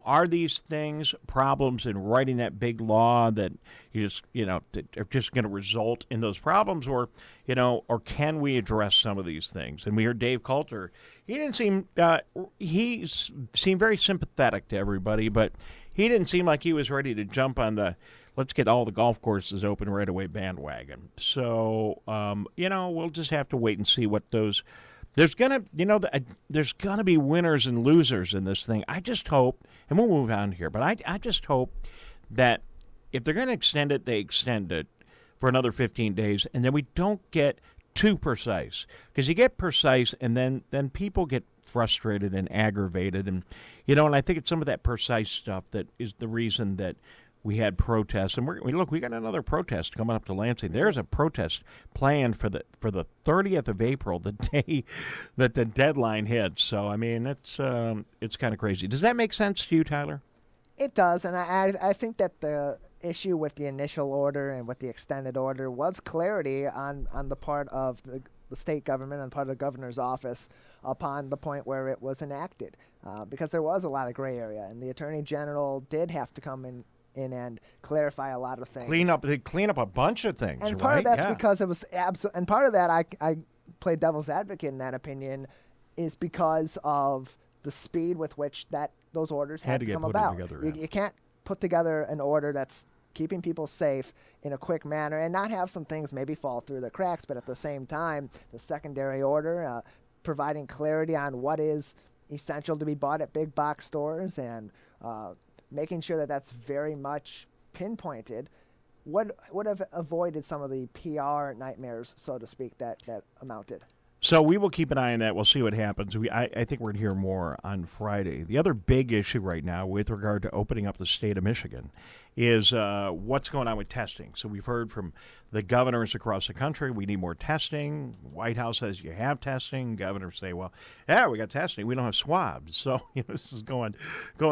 are these things problems in writing that big law that that are just going to result in those problems, or can we address some of these things? And we heard Dave Coulter. He seemed very sympathetic to everybody, but he didn't seem like he was ready to jump on the let's get all the golf courses open right away bandwagon. So, we'll just have to wait and see what those. There's gonna be winners and losers in this thing. I just hope, and we'll move on here, but I just hope that if they're going to extend it, they extend it for another 15 days, and then we don't get too precise, because you get precise, and then people get frustrated and aggravated, and and I think it's some of that precise stuff that is the reason that we had protests, and we got another protest coming up to Lansing. There's a protest planned for the 30th of April, the day that the deadline hits. So I mean, it's kind of crazy. Does that make sense to you, Tyler? It does, and I think that the issue with the initial order and with the extended order was clarity on the part of the state government and part of the governor's office upon the point where it was enacted, because there was a lot of gray area, and the attorney general did have to come in and clarify a lot of things. Clean up a bunch of things. And part of that's because it was and part of that I played devil's advocate in that opinion is because of the speed with which those orders had to come about. You can't put together an order that's keeping people safe in a quick manner and not have some things maybe fall through the cracks, but at the same time, the secondary order providing clarity on what is essential to be bought at big box stores and making sure that that's very much pinpointed would have avoided some of the PR nightmares, so to speak, that amounted. So we will keep an eye on that. We'll see what happens. I think we're going to hear more on Friday. The other big issue right now with regard to opening up the state of Michigan is what's going on with testing. So we've heard from the governors across the country, we need more testing. White House says you have testing. Governors say, well, yeah, we got testing. We don't have swabs. So this is going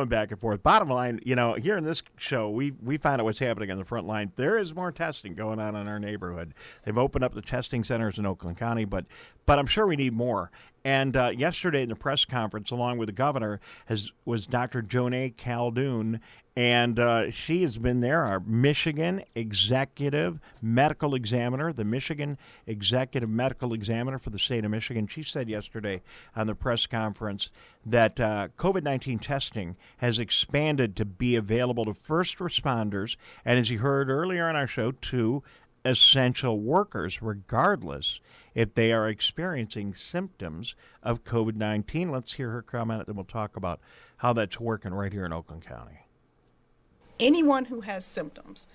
back and forth. Bottom line, here in this show, we find out what's happening on the front line. There is more testing going on in our neighborhood. They've opened up the testing centers in Oakland County, but I'm sure we need more. And yesterday in the press conference, along with the governor, was Dr. Jonay Caldoun, and she has been there, our Michigan Executive Medical Examiner, the Michigan Executive Medical Examiner for the state of Michigan. She said yesterday on the press conference that COVID-19 testing has expanded to be available to first responders, and as you heard earlier on our show, to essential workers, regardless if they are experiencing symptoms of COVID-19. Let's hear her comment, then we'll talk about how that's working right here in Oakland County. Anyone who has symptoms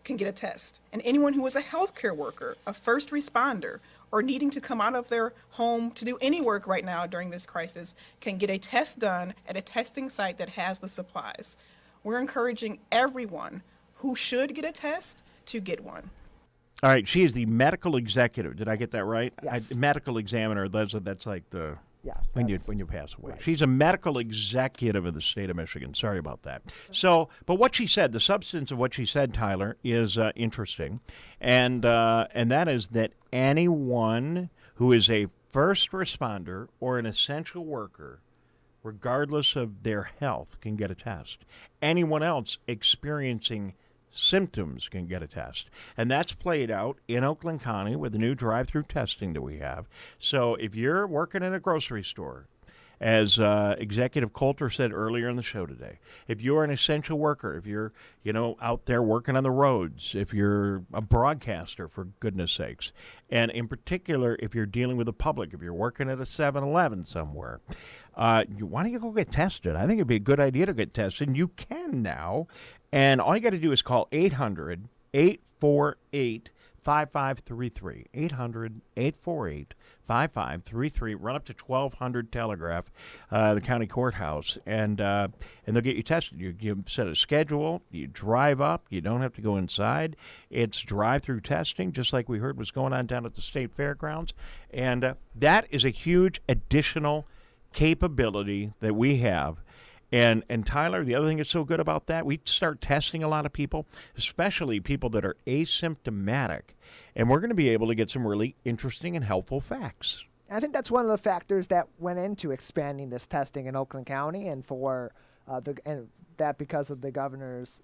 can get a test, and anyone who is a healthcare worker, a first responder, or needing to come out of their home to do any work right now during this crisis can get a test done at a testing site that has the supplies. We're encouraging everyone who should get a test to get one. All right, she is the medical executive. Did I get that right? Yes. Medical examiner. That's like the when you pass away. Right. She's a medical executive of the state of Michigan. Sorry about that. So, but what she said, the substance of what she said, Tyler, is interesting, and that is that anyone who is a first responder or an essential worker, regardless of their health, can get a test. Anyone else experiencing symptoms can get a test. And that's played out in Oakland County with the new drive-through testing that we have. So if you're working in a grocery store, as Executive Coulter said earlier in the show today, if you're an essential worker, if you're, out there working on the roads, if you're a broadcaster, for goodness sakes, and in particular, if you're dealing with the public, if you're working at a 7-Eleven somewhere, why don't you go get tested? I think it'd be a good idea to get tested, and you can now. And all you got to do is call 800-848-5533. 800-848-5533. Run up to 1200 Telegraph, the county courthouse, and they'll get you tested. You set a schedule. You drive up. You don't have to go inside. It's drive-through testing, just like we heard was going on down at the state fairgrounds. And that is a huge additional capability that we have. And Tyler, the other thing that's so good about that, we start testing a lot of people, especially people that are asymptomatic, and we're going to be able to get some really interesting and helpful facts. I think that's one of the factors that went into expanding this testing in Oakland County, and that because of the governor's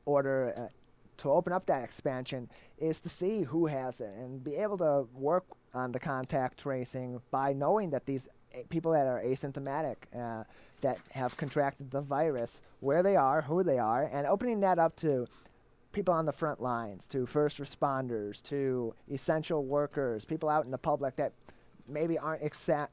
order to open up that expansion is to see who has it and be able to work on the contact tracing by knowing that these people that are asymptomatic that have contracted the virus, where they are, who they are, and opening that up to people on the front lines, to first responders, to essential workers, people out in the public that maybe that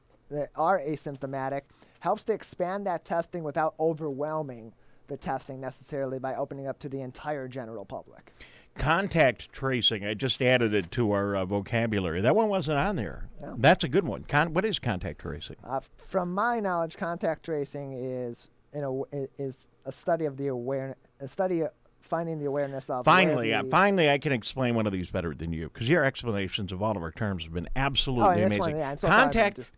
are asymptomatic, helps to expand that testing without overwhelming the testing necessarily by opening up to the entire general public. Contact tracing, I just added it to our vocabulary. That one wasn't on there. No. That's a good one. What is contact tracing? From my knowledge, contact tracing is a study of the awareness, finding the awareness of. Finally, I can explain one of these better than you, because your explanations of all of our terms have been absolutely amazing.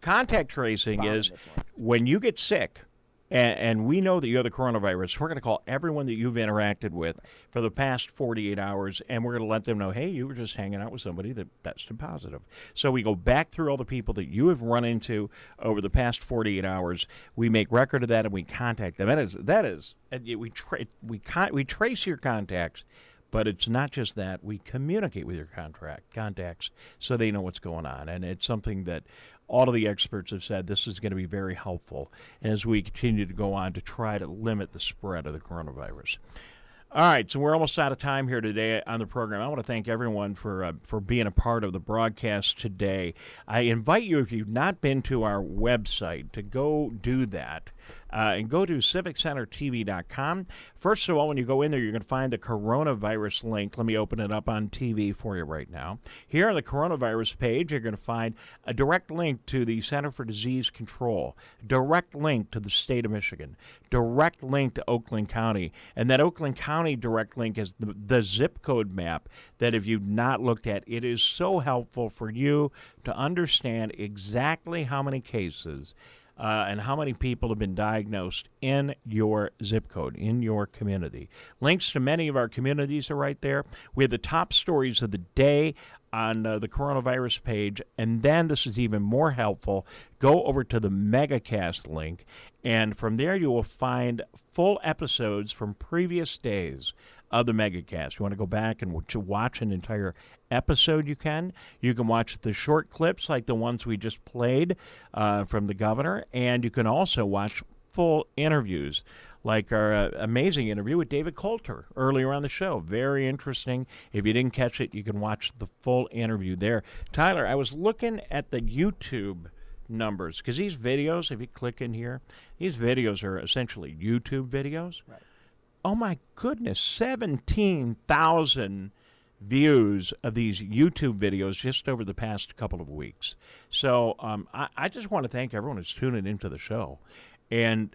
Contact tracing is when you get sick. And we know that you have the coronavirus. We're going to call everyone that you've interacted with for the past 48 hours, and we're going to let them know, hey, you were just hanging out with somebody that tested positive. So we go back through all the people that you have run into over the past 48 hours. We make record of that, and we contact them. We trace your contacts, but it's not just that. We communicate with your contacts so they know what's going on, and it's something that all of the experts have said this is going to be very helpful as we continue to go on to try to limit the spread of the coronavirus. All right, so we're almost out of time here today on the program. I want to thank everyone for being a part of the broadcast today. I invite you, if you've not been to our website, to go do that. And go to civiccentertv.com. First of all, when you go in there, you're going to find the coronavirus link. Let me open it up on TV for you right now. Here on the coronavirus page, you're going to find a direct link to the Center for Disease Control, direct link to the state of Michigan, direct link to Oakland County. And that Oakland County direct link is the zip code map that if you've not looked at, it is so helpful for you to understand exactly how many cases and how many people have been diagnosed in your zip code, in your community. Links to many of our communities are right there. We have the top stories of the day on the coronavirus page, and then this is even more helpful. Go over to the Megacast link, and from there you will find full episodes from previous days of the Megacast. You want to go back and watch an entire episode, you can. You can watch the short clips like the ones we just played from the governor, and you can also watch full interviews like our amazing interview with David Coulter earlier on the show. Very interesting. If you didn't catch it, you can watch the full interview there. Tyler, I was looking at the YouTube numbers because these videos, if you click in here, these videos are essentially YouTube videos. Right. Oh, my goodness, 17,000 views of these YouTube videos just over the past couple of weeks. So I just want to thank everyone who's tuning into the show. And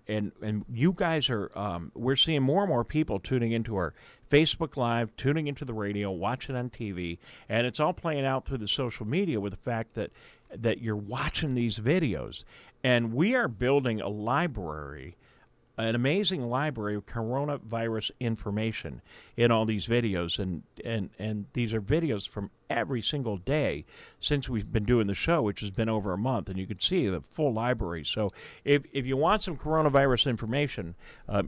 you guys are, we're seeing more and more people tuning into our Facebook Live, tuning into the radio, watching on TV, and it's all playing out through the social media with the fact that you're watching these videos. And we are building a library, an amazing library of coronavirus information in all these videos, and these are videos from every single day since we've been doing the show, which has been over a month, and you can see the full library. So if you want some coronavirus information,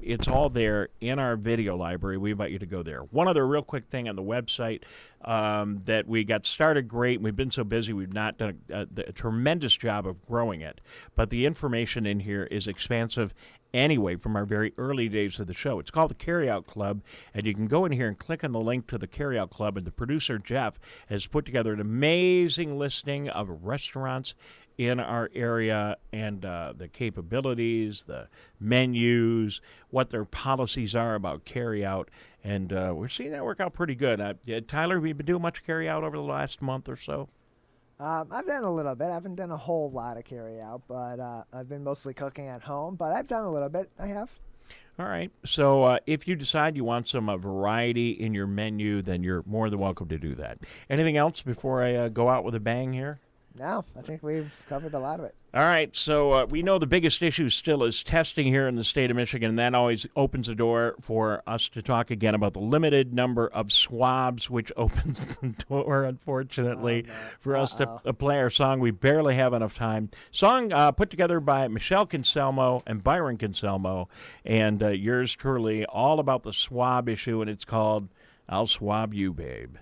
it's all there in our video library. We invite you to go there. One other real quick thing on the website, that we got started great. We've been so busy, we've not done a tremendous job of growing it, but the information in here is expansive anyway from our very early days of the show. It's called the Carryout Club, and you can go in here and click on the link to the Carryout Club, and the producer, Jeff, has put together an amazing listing of restaurants in our area and the capabilities, the menus, what their policies are about carryout, and we're seeing that work out pretty good. Tyler, have you been doing much carryout over the last month or so? I've done a little bit. I haven't done a whole lot of carryout, but I've been mostly cooking at home. But I've done a little bit. I have. All right. So if you decide you want some variety in your menu, then you're more than welcome to do that. Anything else before I go out with a bang here? No, I think we've covered a lot of it. All right, so we know the biggest issue still is testing here in the state of Michigan, and that always opens the door for us to talk again about the limited number of swabs, which opens the door, unfortunately, for us to play our song. We barely have enough time. Song put together by Michelle Conselmo and Byron Conselmo, and yours truly, all about the swab issue, and it's called I'll Swab You, Babe.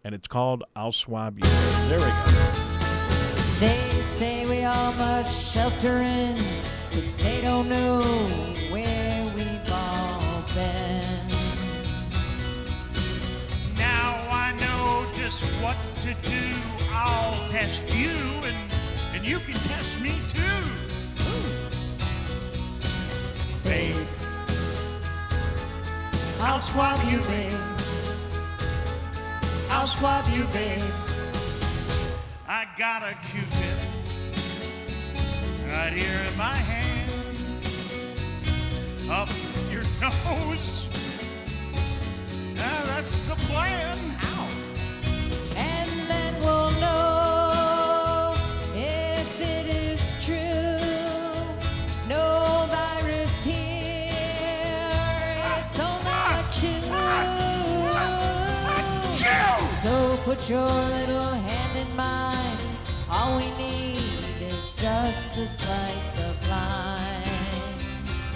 And it's called I'll Swab You, Babe. There we go. They say we all must shelter in, but they don't know where we've all been. Now I know just what to do. I'll test you, and you can test me too. Babe, I'll swab you, babe. I'll swab you, babe. I got a Q-tip right here in my hand, up your nose. Now that's the plan. Ow. And then we'll know if it is true. No virus here. It's only a chew. So put your little hand in mine. All we need is just a slice of lime.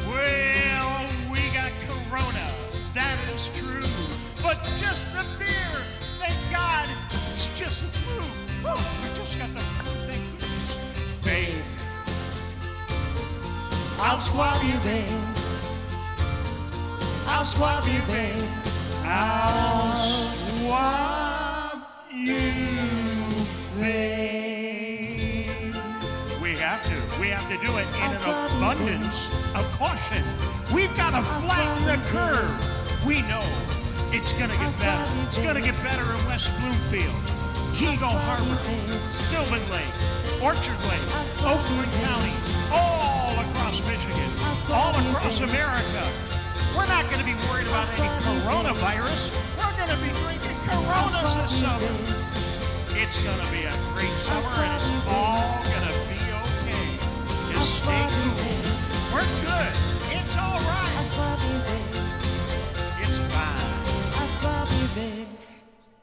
Well, we got corona, that is true. But just the beer, thank God, it's just the flu. Woo, we just got the flu, thank goodness. Babe, I'll swab you, babe. I'll swab you, babe. I'll swab you, babe. We have to do it in an abundance of caution. We've got to flatten the curve. We know it's going to get better. It's going to get better in West Bloomfield, Keego Harbor, Sylvan Lake, Orchard Lake, Oakland County, all across Michigan, all across America. We're not going to be worried about any coronavirus. We're going to be drinking Coronas this summer. It's going to be a great summer, and it's all going to be okay. Just stay cool. We're good. It's all right. It's fine.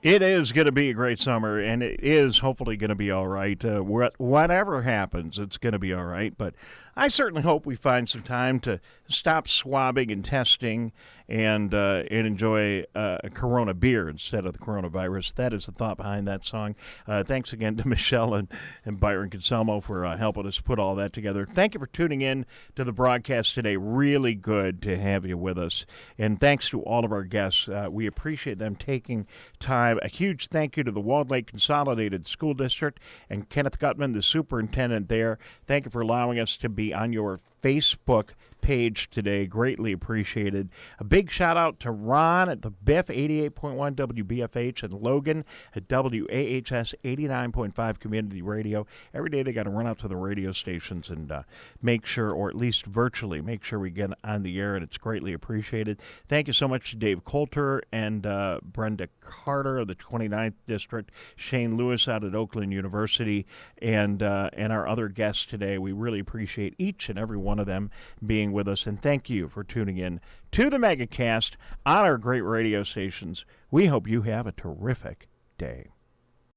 It is going to be a great summer, and it is hopefully going to be all right. Whatever happens, it's going to be all right. But I certainly hope we find some time to stop swabbing and testing and enjoy a Corona beer instead of the coronavirus. That is the thought behind that song. Thanks again to Michelle and Byron Conselmo for helping us put all that together. Thank you for tuning in to the broadcast today. Really good to have you with us. And thanks to all of our guests. We appreciate them taking time. A huge thank you to the Walled Lake Consolidated School District and Kenneth Gutman, the superintendent there. Thank you for allowing us to be on your Facebook page today. Greatly appreciated. A big shout out to Ron at the Biff 88.1 WBFH and Logan at WAHS 89.5 Community Radio. Every day they got to run out to the radio stations and make sure, or at least virtually, make sure we get on the air, and it's greatly appreciated. Thank you so much to Dave Coulter and Brenda Carter of the 29th District, Shane Lewis out at Oakland University, and our other guests today. We really appreciate each and every one of them being with us, and thank you for tuning in to the Megacast on our great radio stations. We hope you have a terrific day.